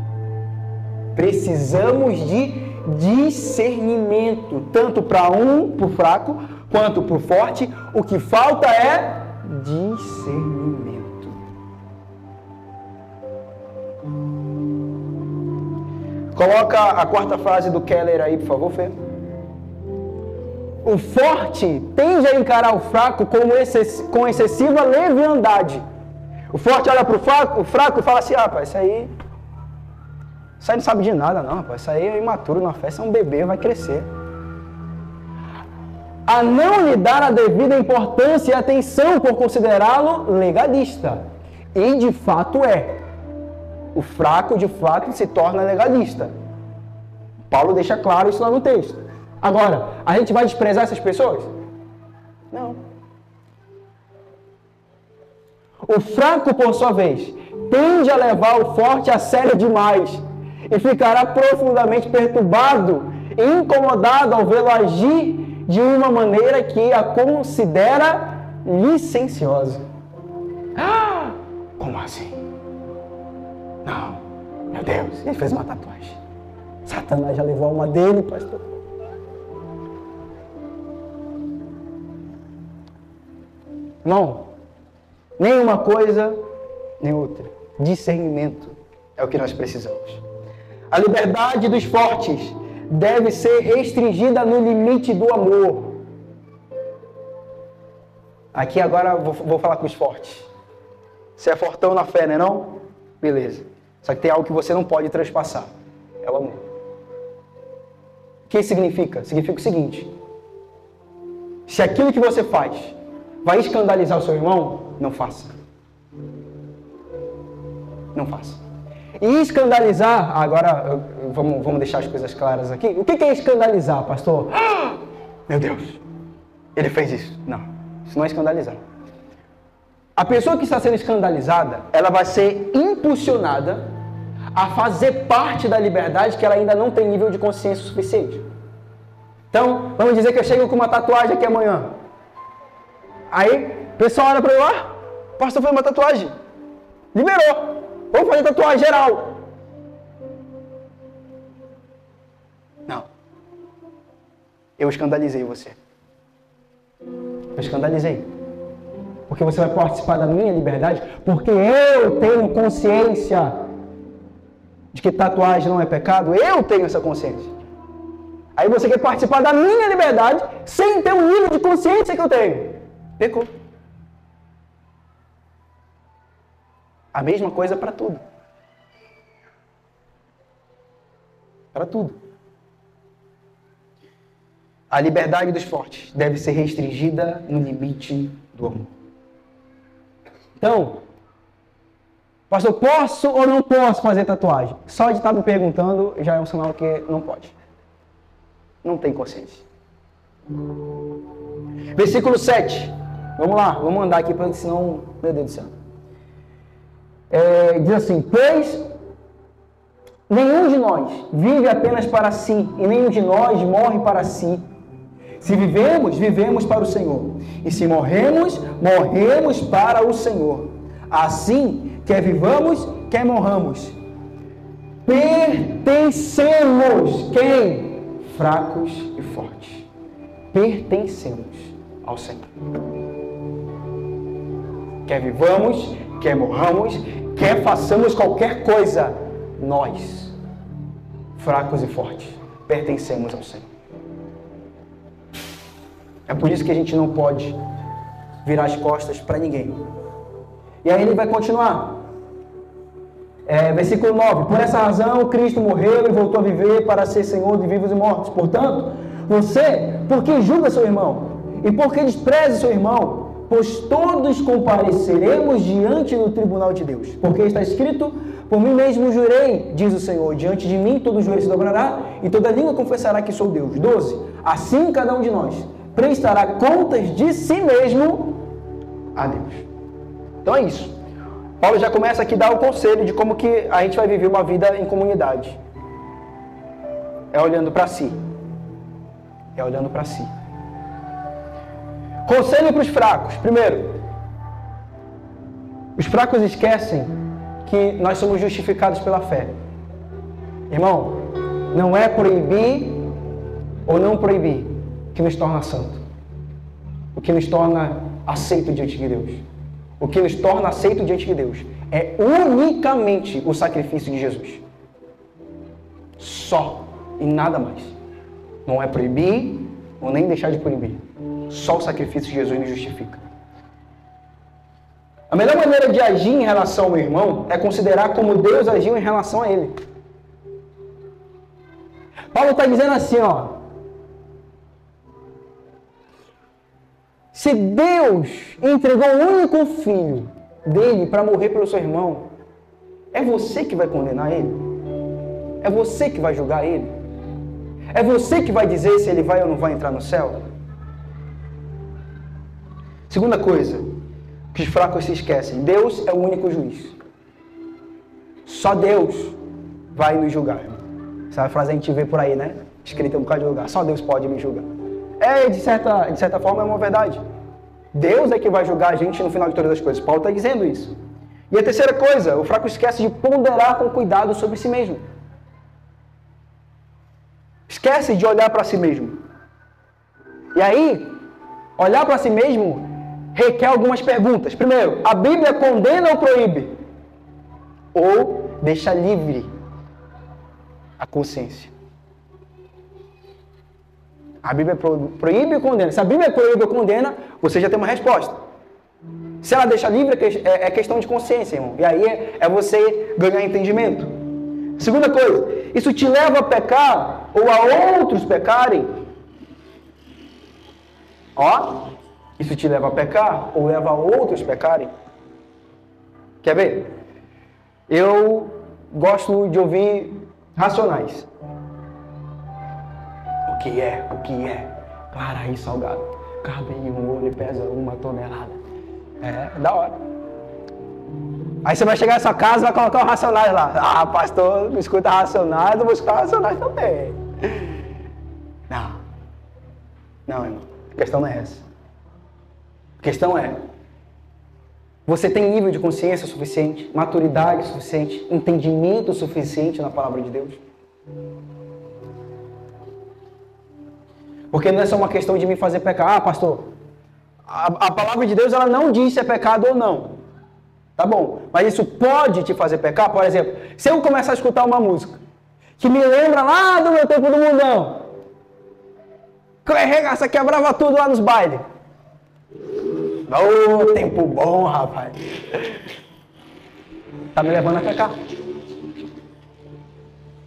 Precisamos de discernimento. Tanto para para o fraco, quanto para o forte. O que falta é discernimento. Coloca a quarta frase do Keller aí, por favor, Fê. O forte tende a encarar o fraco com excessiva leviandade. O forte olha para o fraco e fala assim, rapaz, isso aí não sabe de nada não, rapaz. Isso aí é imaturo na festa, é um bebê, vai crescer. A não lhe dar a devida importância e atenção por considerá-lo legalista. E de fato é. O fraco, de fato, se torna legalista. Paulo deixa claro isso lá no texto. Agora, a gente vai desprezar essas pessoas? Não. O fraco, por sua vez, tende a levar o forte a sério demais e ficará profundamente perturbado e incomodado ao vê-lo agir de uma maneira que a considera licenciosa. Ah, como assim? Não, meu Deus, ele fez uma tatuagem. Satanás já levou a alma dele, pastor. Não, nem uma coisa, nem outra. Discernimento é o que nós precisamos. A liberdade dos fortes deve ser restringida no limite do amor. Aqui agora vou falar com os fortes. Você é fortão na fé, né não? Beleza. Só que tem algo que você não pode transpassar. É o amor. O que significa? Significa o seguinte. Se aquilo que você faz vai escandalizar o seu irmão, não faça. Não faça. E escandalizar, agora vamos deixar as coisas claras aqui. O que é escandalizar, pastor? Ah, meu Deus, ele fez isso. Não, isso não é escandalizar. A pessoa que está sendo escandalizada, ela vai ser impulsionada a fazer parte da liberdade que ela ainda não tem nível de consciência suficiente. Então, vamos dizer que eu chego com uma tatuagem aqui amanhã. Aí, o pessoal olha para eu, pastor, foi uma tatuagem. Liberou. Vamos fazer tatuagem geral. Não. Eu escandalizei você. Eu escandalizei. Porque você vai participar da minha liberdade. Porque eu tenho consciência de que tatuagem não é pecado. Eu tenho essa consciência. Aí você quer participar da minha liberdade sem ter o nível de consciência que eu tenho. Pecou. A mesma coisa para tudo. Para tudo. A liberdade dos fortes deve ser restringida no limite do amor. Então, pastor, posso ou não posso fazer tatuagem? Só de estar me perguntando já é um sinal que não pode. Não tem consciência. Versículo 7. Vamos lá, vamos andar aqui, porque senão, meu Deus do céu. Diz assim, pois nenhum de nós vive apenas para si, e nenhum de nós morre para si. Se vivemos, vivemos para o Senhor. E se morremos, morremos para o Senhor. Assim, quer vivamos, quer morramos. Pertencemos, quem? Fracos e fortes. Pertencemos ao Senhor. Quer vivamos, quer morramos, quer façamos qualquer coisa, nós, fracos e fortes, pertencemos ao Senhor. É por isso que a gente não pode virar as costas para ninguém. E aí ele vai continuar. Versículo 9. Por essa razão, Cristo morreu e voltou a viver para ser Senhor de vivos e mortos. Portanto, você, por que julga seu irmão? E por que despreza seu irmão? Pois todos compareceremos diante do tribunal de Deus. Porque está escrito, por mim mesmo jurei, diz o Senhor, diante de mim todo joelho se dobrará e toda língua confessará que sou Deus. 12. Assim cada um de nós prestará contas de si mesmo a Deus. Então é isso. Paulo já começa aqui a dar o conselho de como que a gente vai viver uma vida em comunidade. É olhando para si. É olhando para si. Conselho para os fracos. Primeiro, os fracos esquecem que nós somos justificados pela fé. Irmão, não é proibir ou não proibir que nos torna santo. O que nos torna aceito diante de Deus. O que nos torna aceito diante de Deus é unicamente o sacrifício de Jesus. Só e nada mais. Não é proibir ou nem deixar de proibir. Só o sacrifício de Jesus nos justifica. A melhor maneira de agir em relação ao meu irmão é considerar como Deus agiu em relação a ele. Paulo está dizendo assim, ó. Se Deus entregou o único filho dele para morrer pelo seu irmão, é você que vai condenar ele? É você que vai julgar ele? É você que vai dizer se ele vai ou não vai entrar no céu? Segunda coisa, que os fracos se esquecem. Deus é o único juiz. Só Deus vai nos julgar. Essa frase a gente vê por aí, né? Escrita em um bocado de lugar. Só Deus pode me julgar. De certa forma é uma verdade. Deus é que vai julgar a gente no final de todas as coisas. Paulo está dizendo isso. E a terceira coisa, o fraco esquece de ponderar com cuidado sobre si mesmo. Esquece de olhar para si mesmo. E aí, olhar para si mesmo requer algumas perguntas. Primeiro, a Bíblia condena ou proíbe? Ou deixa livre a consciência? A Bíblia proíbe ou condena? Se a Bíblia proíbe ou condena, você já tem uma resposta. Se ela deixa livre, é questão de consciência, irmão. E aí é você ganhar entendimento. Segunda coisa, isso te leva a pecar ou a outros pecarem? Isso te leva a pecar ou leva a outros pecarem? Quer ver? Eu gosto de ouvir Racionais. O que é? Claraí salgado. Cabe em um olho e pesa 1 tonelada. Da hora. Aí você vai chegar na sua casa e vai colocar o Racionais lá. Pastor, não escuta Racionais, eu vou escutar Racionais também. Não, irmão. A questão não é essa. A questão é, você tem nível de consciência suficiente, maturidade suficiente, entendimento suficiente na palavra de Deus? Porque não é só uma questão de me fazer pecar. Pastor, a palavra de Deus ela não diz se é pecado ou não. Tá bom, mas isso pode te fazer pecar? Por exemplo, se eu começar a escutar uma música que me lembra lá do meu tempo do mundão, essa quebrava tudo lá nos bailes. Tempo bom, rapaz. Tá me levando a pecar.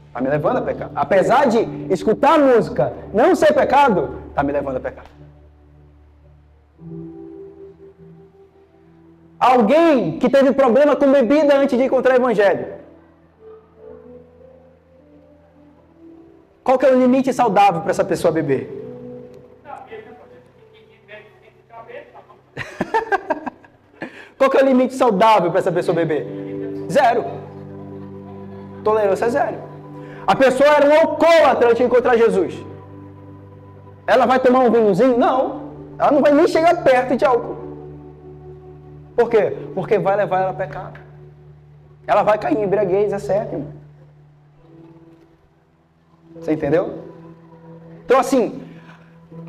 Está me levando a pecar. Apesar de escutar música não ser pecado, está me levando a pecar. Alguém que teve problema com bebida antes de encontrar o Evangelho. Qual que é o limite saudável para essa pessoa beber? Qual que é o limite saudável para essa pessoa beber? 0. Tolerância 0. A pessoa era um alcoólatra antes de encontrar Jesus. Ela vai tomar um vinhozinho? Não. Ela não vai nem chegar perto de álcool. Por quê? Porque vai levar ela a pecar. Ela vai cair em embriaguez, é certo, irmão. Você entendeu? Então, assim,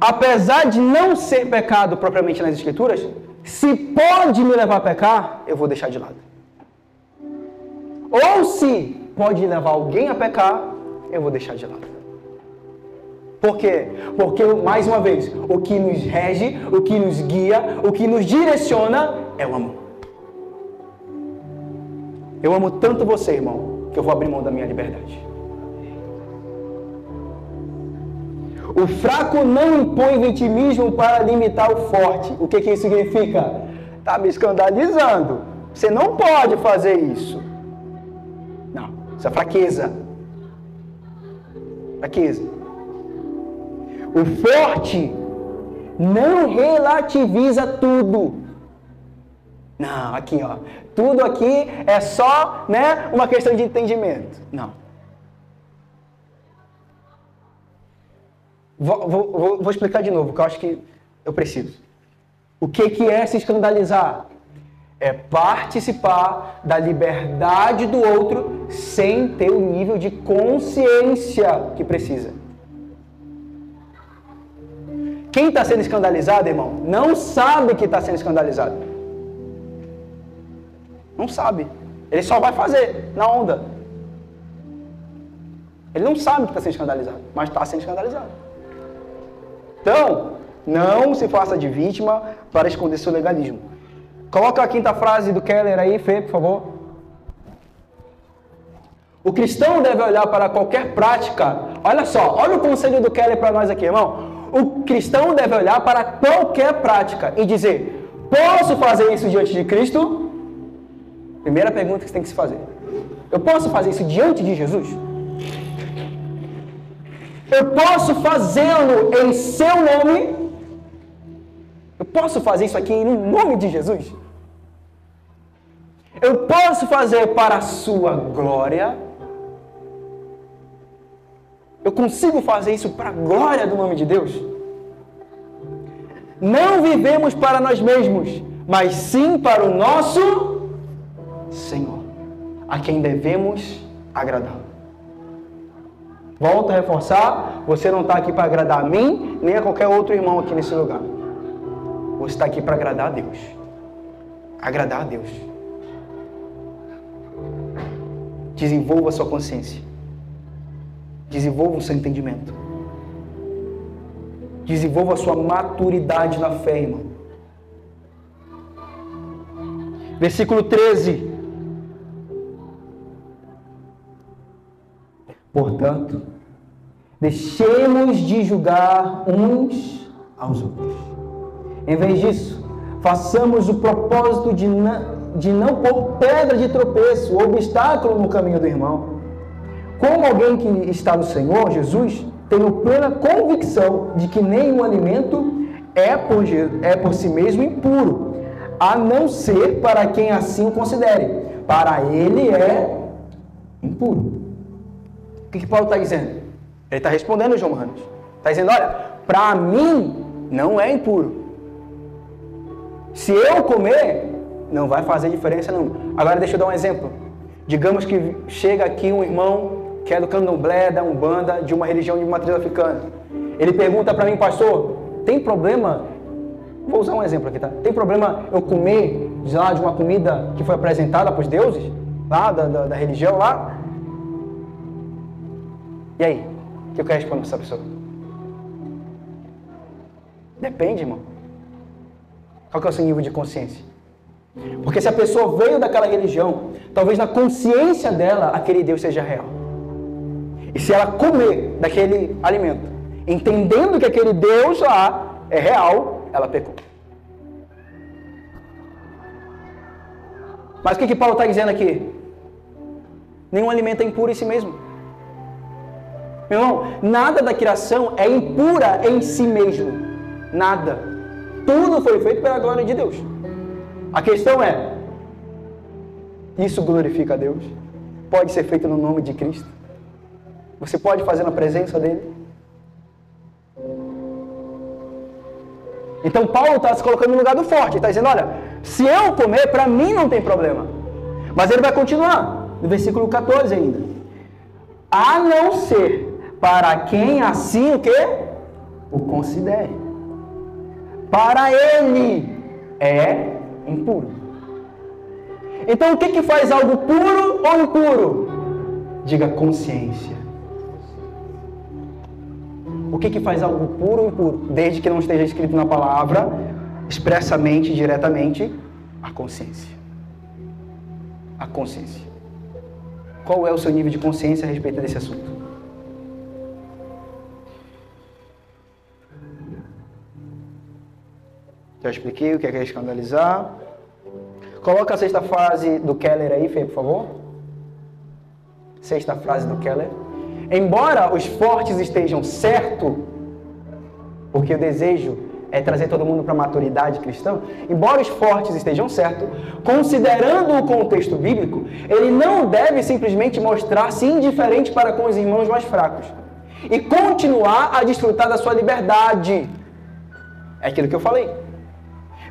apesar de não ser pecado propriamente nas Escrituras, se pode me levar a pecar, eu vou deixar de lado. Ou se pode levar alguém a pecar, eu vou deixar de lado. Por quê? Porque, mais uma vez, o que nos rege, o que nos guia, o que nos direciona é o amor. Eu amo tanto você, irmão, que eu vou abrir mão da minha liberdade. O fraco não impõe vitimismo para limitar o forte. O que isso significa? Está me escandalizando. Você não pode fazer isso. Não, isso é fraqueza. Fraqueza. O forte não relativiza tudo. Não, aqui, ó. Tudo aqui é só, né, uma questão de entendimento. Não. Vou explicar de novo, porque eu acho que eu preciso. O que é se escandalizar? É participar da liberdade do outro sem ter o nível de consciência que precisa. Quem está sendo escandalizado, irmão, não sabe que está sendo escandalizado. Não sabe. Ele só vai fazer na onda. Ele não sabe que está sendo escandalizado, mas está sendo escandalizado. Então, não se faça de vítima para esconder seu legalismo. Coloca a quinta frase do Keller aí, Fê, por favor. O cristão deve olhar para qualquer prática. Olha só, olha o conselho do Keller para nós aqui, irmão. O cristão deve olhar para qualquer prática e dizer: posso fazer isso diante de Cristo? Primeira pergunta que você tem que se fazer. Eu posso fazer isso diante de Jesus? Eu posso fazê-lo em seu nome? Eu posso fazer isso aqui no nome de Jesus? Eu posso fazer para a sua glória? Eu consigo fazer isso para a glória do nome de Deus? Não vivemos para nós mesmos, mas sim para o nosso Senhor, a quem devemos agradar. Volto a reforçar, você não está aqui para agradar a mim, nem a qualquer outro irmão aqui nesse lugar. Você está aqui para agradar a Deus. Agradar a Deus. Desenvolva a sua consciência. Desenvolva o seu entendimento. Desenvolva a sua maturidade na fé, irmão. Versículo 13. Portanto, deixemos de julgar uns aos outros. Em vez disso, façamos o propósito de não pôr pedra de tropeço, obstáculo no caminho do irmão. Como alguém que está no Senhor, Jesus, tenho plena convicção de que nenhum alimento é por si mesmo impuro, a não ser para quem assim o considere. Para ele é impuro. O que Paulo está dizendo? Ele está respondendo, João Marcos. Está dizendo, olha, para mim não é impuro. Se eu comer, não vai fazer diferença não. Agora deixa eu dar um exemplo. Digamos que chega aqui um irmão que é do candomblé, da umbanda, de uma religião de matriz africana. Ele pergunta para mim, pastor, tem problema? Vou usar um exemplo aqui, tá? Tem problema eu comer de lá de uma comida que foi apresentada para os deuses? Lá, da religião lá? E aí? O que eu quero responder para essa pessoa? Depende, irmão. Qual que é o seu nível de consciência? Porque se a pessoa veio daquela religião, talvez na consciência dela, aquele Deus seja real. E se ela comer daquele alimento, entendendo que aquele Deus lá é real, ela pecou. Mas o que Paulo está dizendo aqui? Nenhum alimento é impuro em si mesmo. Meu irmão, nada da criação é impura em si mesmo. Nada. Tudo foi feito pela glória de Deus. A questão é, isso glorifica a Deus? Pode ser feito no nome de Cristo? Você pode fazer na presença dele? Então Paulo está se colocando no lugar do forte. Ele está dizendo, olha, se eu comer, para mim não tem problema. Mas ele vai continuar, no versículo 14 ainda. A não ser para quem assim o quê? O considere. Para ele é impuro. Então o que faz algo puro ou impuro? Diga consciência. O que faz algo puro ou impuro? Desde que não esteja escrito na palavra, expressamente, diretamente, a consciência. A consciência. Qual é o seu nível de consciência a respeito desse assunto? Já expliquei o que é escandalizar. Coloca a sexta frase do Keller aí, Fê, por favor. Sexta frase do Keller. Embora os fortes estejam certos, porque o desejo é trazer todo mundo para a maturidade cristã, embora os fortes estejam certos, considerando o contexto bíblico, ele não deve simplesmente mostrar-se indiferente para com os irmãos mais fracos e continuar a desfrutar da sua liberdade. É aquilo que eu falei.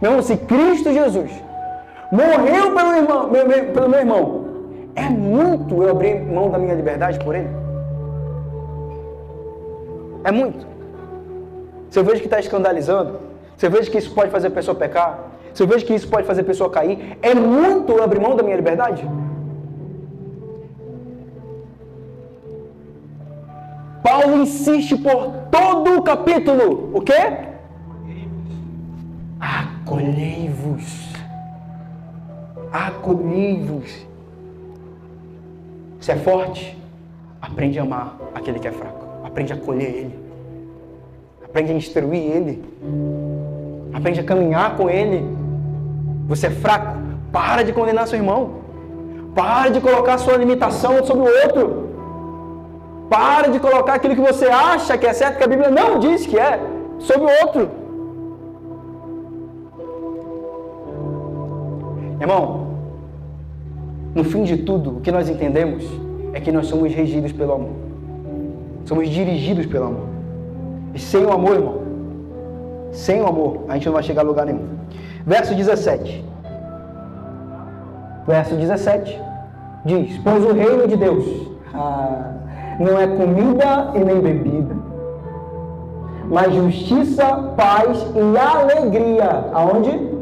Meu irmão, se Cristo Jesus morreu pelo meu irmão, é muito eu abrir mão da minha liberdade por ele? É muito. Se eu vejo que está escandalizando, se eu vejo que isso pode fazer a pessoa pecar, se eu vejo que isso pode fazer a pessoa cair, é muito eu abrir mão da minha liberdade? Paulo insiste por todo o capítulo. O quê? Acolhei-vos. Acolhei-vos. Você é forte? Aprende a amar aquele que é fraco. Aprende a acolher ele. Aprende a instruir ele. Aprende a caminhar com ele. Você é fraco? Para de condenar seu irmão. Para de colocar sua limitação sobre o outro. Para de colocar aquilo que você acha que é certo, que a Bíblia não diz que é, sobre o outro. Irmão, no fim de tudo, o que nós entendemos é que nós somos regidos pelo amor. Somos dirigidos pelo amor. E sem o amor, irmão, sem o amor, a gente não vai chegar a lugar nenhum. Verso 17. Verso 17 diz: pois o reino de Deus não é comida e nem bebida, mas justiça, paz e alegria. Aonde?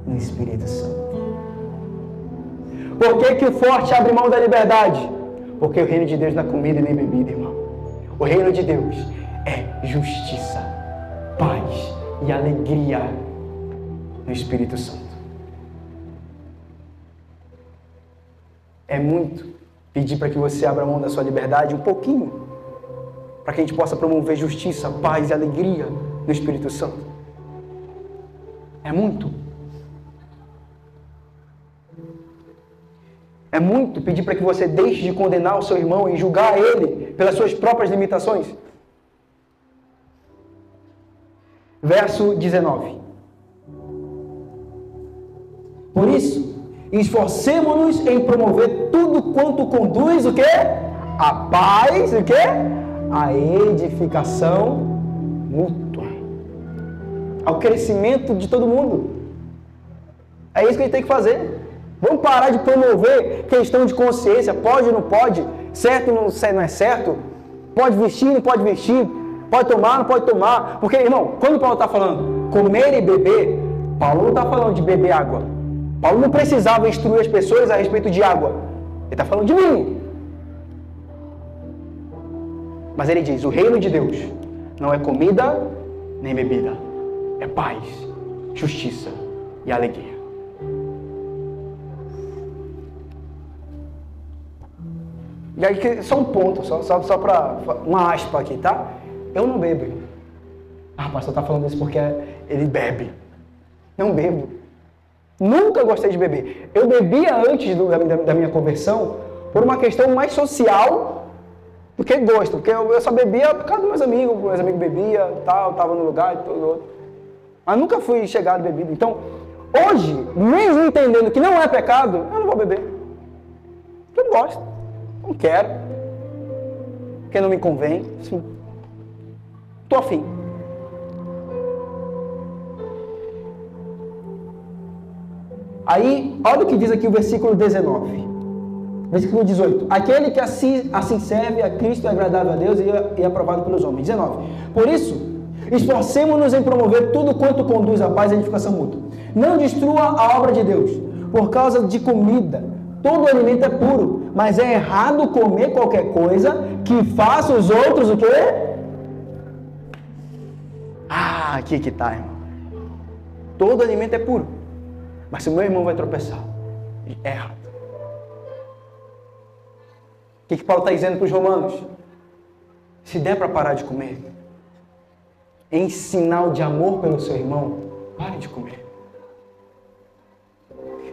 No Espírito Santo. Por que o forte abre mão da liberdade? Porque o reino de Deus não é comida e nem bebida, irmão. O reino de Deus é justiça, paz e alegria no Espírito Santo. É muito pedir para que você abra mão da sua liberdade um pouquinho, para que a gente possa promover justiça, paz e alegria no Espírito Santo. É muito. É muito pedir para que você deixe de condenar o seu irmão e julgar ele pelas suas próprias limitações. Verso 19. Por isso, esforcemo-nos em promover tudo quanto conduz o quê? A paz, o quê? A edificação mútua. Ao crescimento de todo mundo. É isso que a gente tem que fazer. Vamos parar de promover questão de consciência. Pode ou não pode? Certo ou não é certo? Pode vestir ou não pode vestir? Pode tomar ou não pode tomar? Porque, irmão, quando Paulo está falando comer e beber, Paulo não está falando de beber água. Paulo não precisava instruir as pessoas a respeito de água. Ele está falando de vinho. Mas ele diz, o reino de Deus não é comida nem bebida. É paz, justiça e alegria. E aí, só um ponto, só para uma aspa aqui, tá? Eu não bebo. Ah, o pastor está falando isso porque ele bebe. Não bebo. Nunca gostei de beber. Eu bebia antes da minha conversão por uma questão mais social do que gosto. Porque eu só bebia por causa dos meus amigos bebiam, tal, estava no lugar e tudo outro. Mas nunca fui chegado a bebida. Então, hoje, mesmo entendendo que não é pecado, eu não vou beber. Porque eu não gosto. Não quero. Porque não me convém. Estou afim. Aí, olha o que diz aqui o versículo 19. Versículo 18. Aquele que assim serve a Cristo é agradável a Deus e é aprovado pelos homens. 19. Por isso, Esforcemo-nos em promover tudo quanto conduz à paz e edificação mútua. Não destrua a obra de Deus por causa de comida. Todo alimento é puro, mas é errado comer qualquer coisa que faça os outros o quê? Ah, aqui que tá, irmão. Todo alimento é puro, mas se o meu irmão vai tropeçar, é errado. O que Paulo está dizendo para os romanos? Se der para parar de comer, em sinal de amor pelo seu irmão, pare de comer.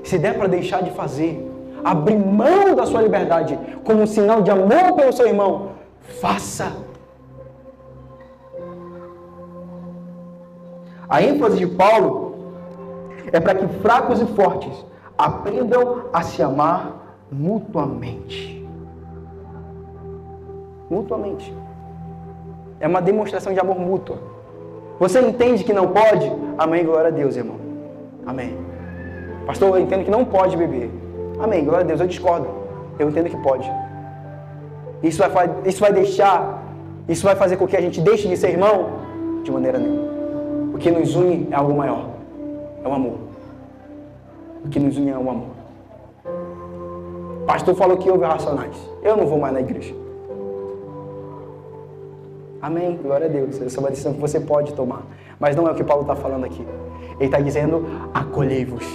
Se der para deixar de fazer, abrir mão da sua liberdade como um sinal de amor pelo seu irmão, faça. A ênfase de Paulo é para que fracos e fortes aprendam a se amar mutuamente. Mutuamente. É uma demonstração de amor mútuo. Você entende que não pode? Amém, glória a Deus, irmão. Amém. Pastor, eu entendo que não pode beber. Amém, glória a Deus, eu discordo. Eu entendo que pode. Isso vai fazer com que a gente deixe de ser irmão? De maneira nenhuma. O que nos une é algo maior. É o amor. O que nos une é o amor. O pastor falou que houve racionais. Eu não vou mais na igreja. Amém, glória a Deus. Essa é uma decisão que você pode tomar. Mas não é o que Paulo está falando aqui. Ele está dizendo, acolhei-vos.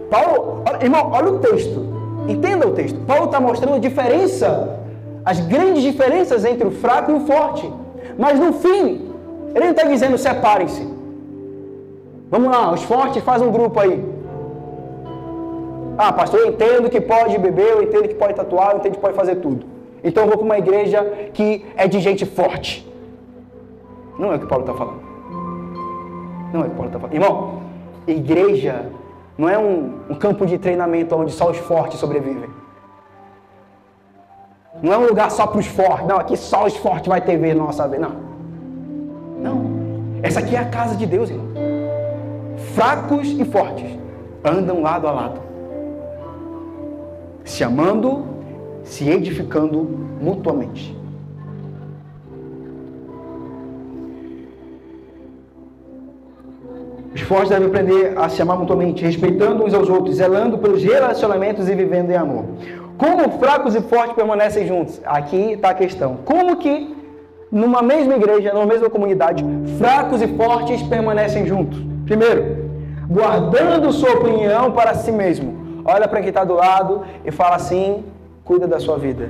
Paulo, irmão, olha o texto. Entenda o texto. Paulo está mostrando a diferença, as grandes diferenças entre o fraco e o forte. Mas no fim, ele não está dizendo separem-se. Vamos lá, os fortes fazem um grupo aí. Ah, pastor, eu entendo que pode beber, eu entendo que pode tatuar, eu entendo que pode fazer tudo. Então eu vou para uma igreja que é de gente forte. Não é o que Paulo está falando. Não é o que Paulo está falando. Irmão, igreja não é um campo de treinamento onde só os fortes sobrevivem. Não é um lugar só para os fortes. Não, aqui só os fortes vai ter vez na nossa vez. Não. Não. Essa aqui é a casa de Deus, irmão. Fracos e fortes andam lado a lado. Se amando, se edificando mutuamente. Os fortes devem aprender a se amar mutuamente, respeitando uns aos outros, zelando pelos relacionamentos e vivendo em amor. Como fracos e fortes permanecem juntos? Aqui está a questão. Como que numa mesma igreja, numa mesma comunidade, fracos e fortes permanecem juntos? Primeiro, guardando sua opinião para si mesmo. Olha para quem está do lado e fala assim, cuida da sua vida.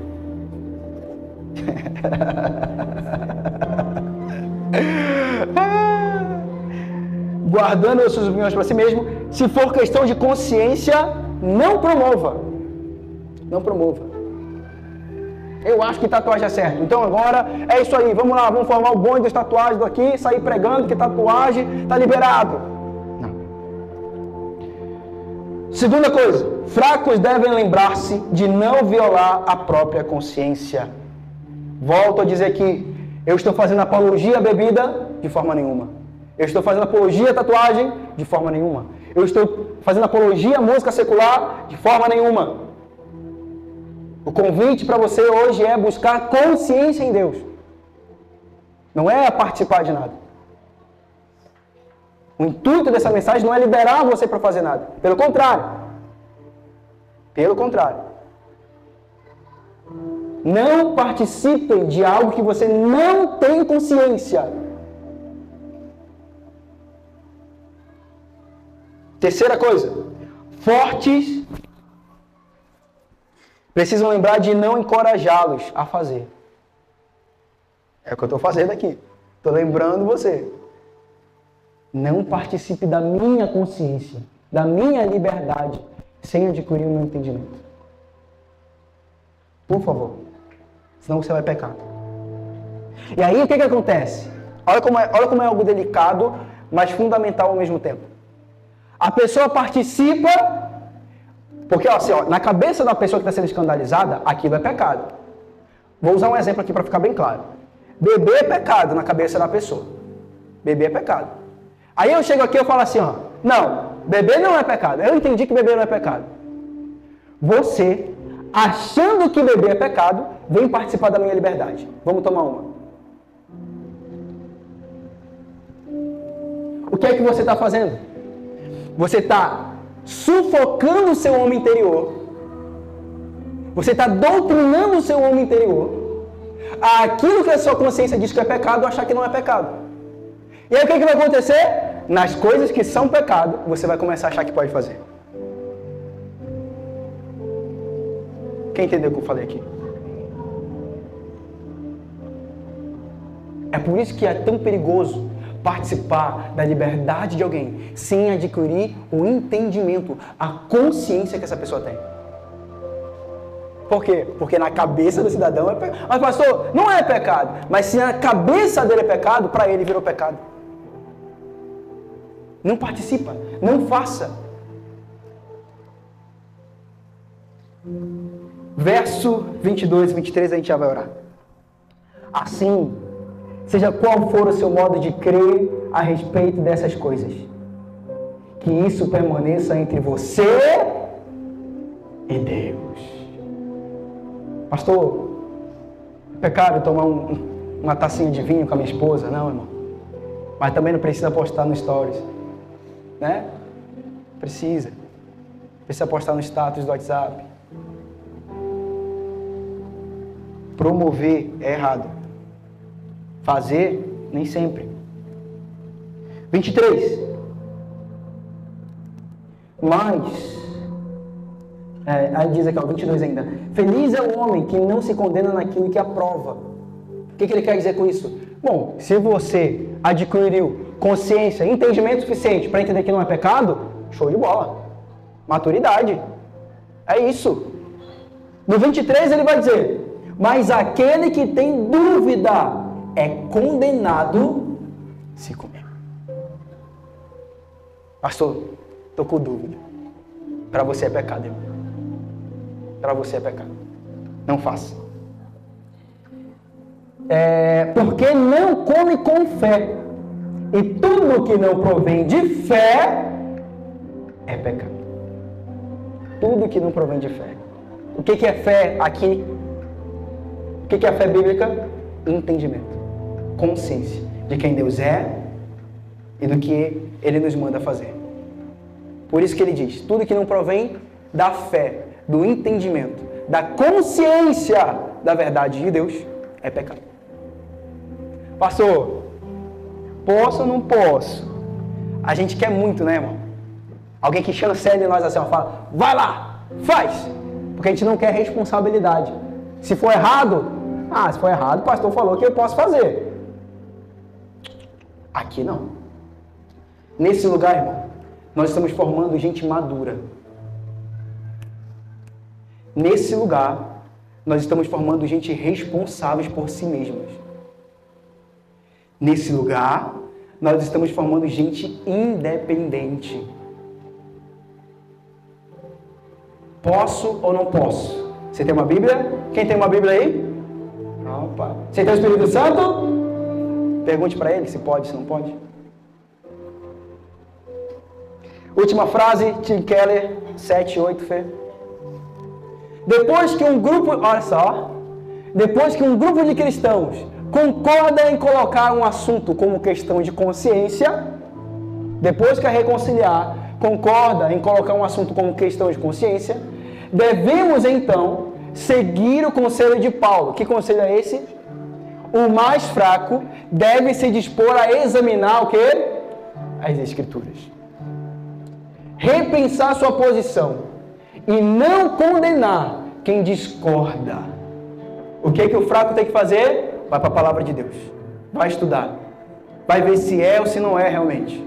Guardando as suas opiniões para si mesmo. Se for questão de consciência, não promova. Não promova. Eu acho que tatuagem é certo. Então agora é isso aí. Vamos lá, vamos formar o bonde das tatuagens daqui, sair pregando que tatuagem está liberado. Não. Segunda coisa, fracos devem lembrar-se de não violar a própria consciência. Volto a dizer que eu estou fazendo apologia à bebida de forma nenhuma. Eu estou fazendo apologia à tatuagem de forma nenhuma. Eu estou fazendo apologia à música secular de forma nenhuma. O convite para você hoje é buscar consciência em Deus. Não é participar de nada. O intuito dessa mensagem não é liberar você para fazer nada. Pelo contrário. Pelo contrário. Não participem de algo que você não tem consciência. Terceira coisa. Fortes precisam lembrar de não encorajá-los a fazer. É o que eu estou fazendo aqui. Estou lembrando você. Não participe da minha consciência, da minha liberdade, sem adquirir o meu entendimento. Por favor. Senão você vai pecar. E aí o que acontece? Olha como é algo delicado, mas fundamental ao mesmo tempo. A pessoa participa, porque assim, na cabeça da pessoa que está sendo escandalizada, aquilo é pecado. Vou usar um exemplo aqui para ficar bem claro. Beber é pecado na cabeça da pessoa. Beber é pecado. Aí eu chego aqui e falo assim, não, beber não é pecado. Eu entendi que beber não é pecado. Você, achando que beber é pecado, vem participar da minha liberdade. Vamos tomar uma. o que é que você está fazendo? Você está sufocando o seu homem interior. Você está doutrinando o seu homem interior. Aquilo que a sua consciência diz que é pecado, achar que não é pecado. E aí o que vai acontecer? Nas coisas que são pecado, você vai começar a achar que pode fazer. Quem entendeu o que eu falei aqui? É por isso que é tão perigoso participar da liberdade de alguém sem adquirir o entendimento, a consciência que essa pessoa tem. Por quê? Porque na cabeça do cidadão é pecado. Mas pastor, não é pecado. Mas se na cabeça dele é pecado, para ele virou pecado. Não participa, não faça. Verso 22 e 23 a gente já vai orar. Assim, seja qual for o seu modo de crer a respeito dessas coisas, que isso permaneça entre você e Deus. Pastor, é pecado tomar uma tacinha de vinho com a minha esposa? Não, irmão. Mas também não precisa postar no stories, né? Precisa postar no status do WhatsApp. Promover é errado. Fazer, nem sempre. 23. Mas, aí diz aqui, 22 ainda. Feliz é o homem que não se condena naquilo que aprova. O que ele quer dizer com isso? Bom, se você adquiriu consciência, entendimento suficiente para entender que não é pecado, show de bola. Maturidade. É isso. No 23 ele vai dizer, mas aquele que tem dúvida é condenado se comer. Pastor, estou com dúvida. Para você é pecado, irmão. Para você é pecado. Não faça. Porque não come com fé. E tudo que não provém de fé é pecado. Tudo que não provém de fé. O que é fé aqui? O que é a fé bíblica? Entendimento. Consciência de quem Deus é e do que Ele nos manda fazer. Por isso que Ele diz, tudo que não provém da fé, do entendimento, da consciência da verdade de Deus, é pecado. Pastor, posso ou não posso? A gente quer muito, né, irmão? Alguém que chancela em nós assim, fala, vai lá, faz! Porque a gente não quer responsabilidade. Se for errado, se for errado, o pastor falou que eu posso fazer. Aqui não. Nesse lugar, irmão, nós estamos formando gente madura. Nesse lugar, nós estamos formando gente responsáveis por si mesmas. Nesse lugar, nós estamos formando gente independente. Posso ou não posso? Você tem uma Bíblia? Quem tem uma Bíblia aí? Opa. Você tem o Espírito Santo? Pergunte para ele se pode, se não pode. Última frase, Tim Keller, 7:8, Fê. Depois que um grupo, olha só, depois que um grupo de cristãos concorda em colocar um assunto como questão de consciência, depois que a reconciliar concorda em colocar um assunto como questão de consciência, devemos então seguir o conselho de Paulo. Que conselho é esse? O mais fraco deve se dispor a examinar o quê? As Escrituras. Repensar sua posição e não condenar quem discorda. O que o fraco tem que fazer? Vai para a palavra de Deus. Vai estudar. Vai ver se é ou se não é realmente.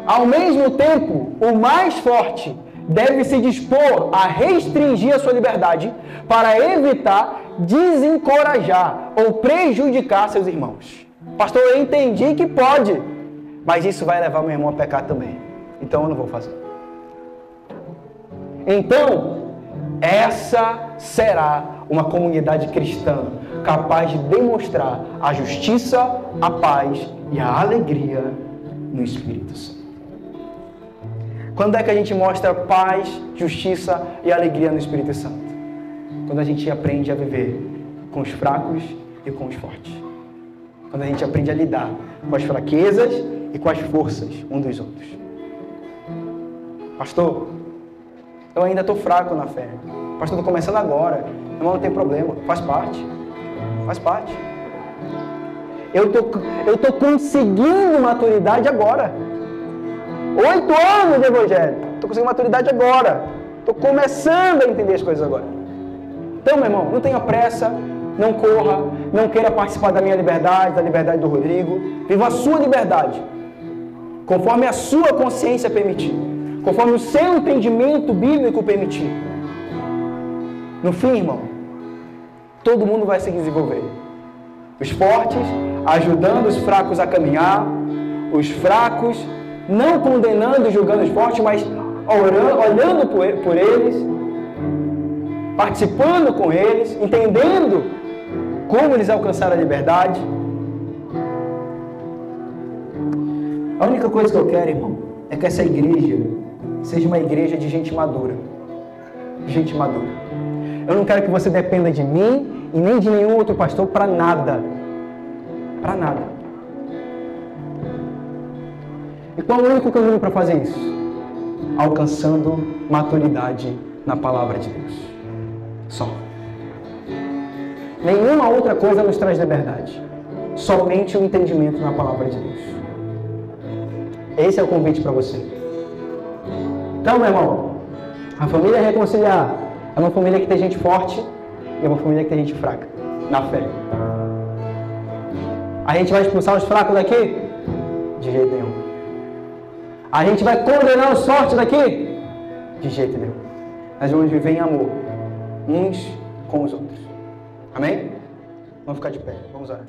Ao mesmo tempo, o mais forte deve se dispor a restringir a sua liberdade para evitar desencorajar ou prejudicar seus irmãos. Pastor, eu entendi que pode, mas isso vai levar meu irmão a pecar também. Então eu não vou fazer. Então, essa será uma comunidade cristã capaz de demonstrar a justiça, a paz e a alegria no Espírito Santo. Quando é que a gente mostra paz, justiça e alegria no Espírito Santo? Quando a gente aprende a viver com os fracos e com os fortes. Quando a gente aprende a lidar com as fraquezas e com as forças um dos outros. Pastor, eu ainda estou fraco na fé. Pastor, estou começando agora. Irmão, não tem problema, faz parte. Faz parte. Eu tô conseguindo maturidade agora. 8 anos de evangelho. Estou conseguindo maturidade agora. Estou começando a entender as coisas agora. Então, meu irmão, não tenha pressa, não corra, não queira participar da minha liberdade, da liberdade do Rodrigo. Viva a sua liberdade, conforme a sua consciência permitir, conforme o seu entendimento bíblico permitir. No fim, irmão, todo mundo vai se desenvolver. Os fortes ajudando os fracos a caminhar, os fracos não condenando e julgando os fortes, mas olhando por eles, participando com eles, entendendo como eles alcançaram a liberdade. A única coisa que eu quero, irmão, é que essa igreja seja uma igreja de gente madura. Gente madura. Eu não quero que você dependa de mim e nem de nenhum outro pastor para nada. Para nada. E qual é o único caminho para fazer isso? Alcançando maturidade na palavra de Deus. Só. Nenhuma outra coisa nos traz liberdade. Somente o entendimento na palavra de Deus. Esse é o convite para você. Então, meu irmão, a família Reconciliar é uma família que tem gente forte e é uma família que tem gente fraca na fé. A gente vai expulsar os fracos daqui? De jeito nenhum. A gente vai condenar os fortes daqui? De jeito nenhum. Nós vamos viver em amor, uns com os outros. Amém? Vamos ficar de pé, vamos orar.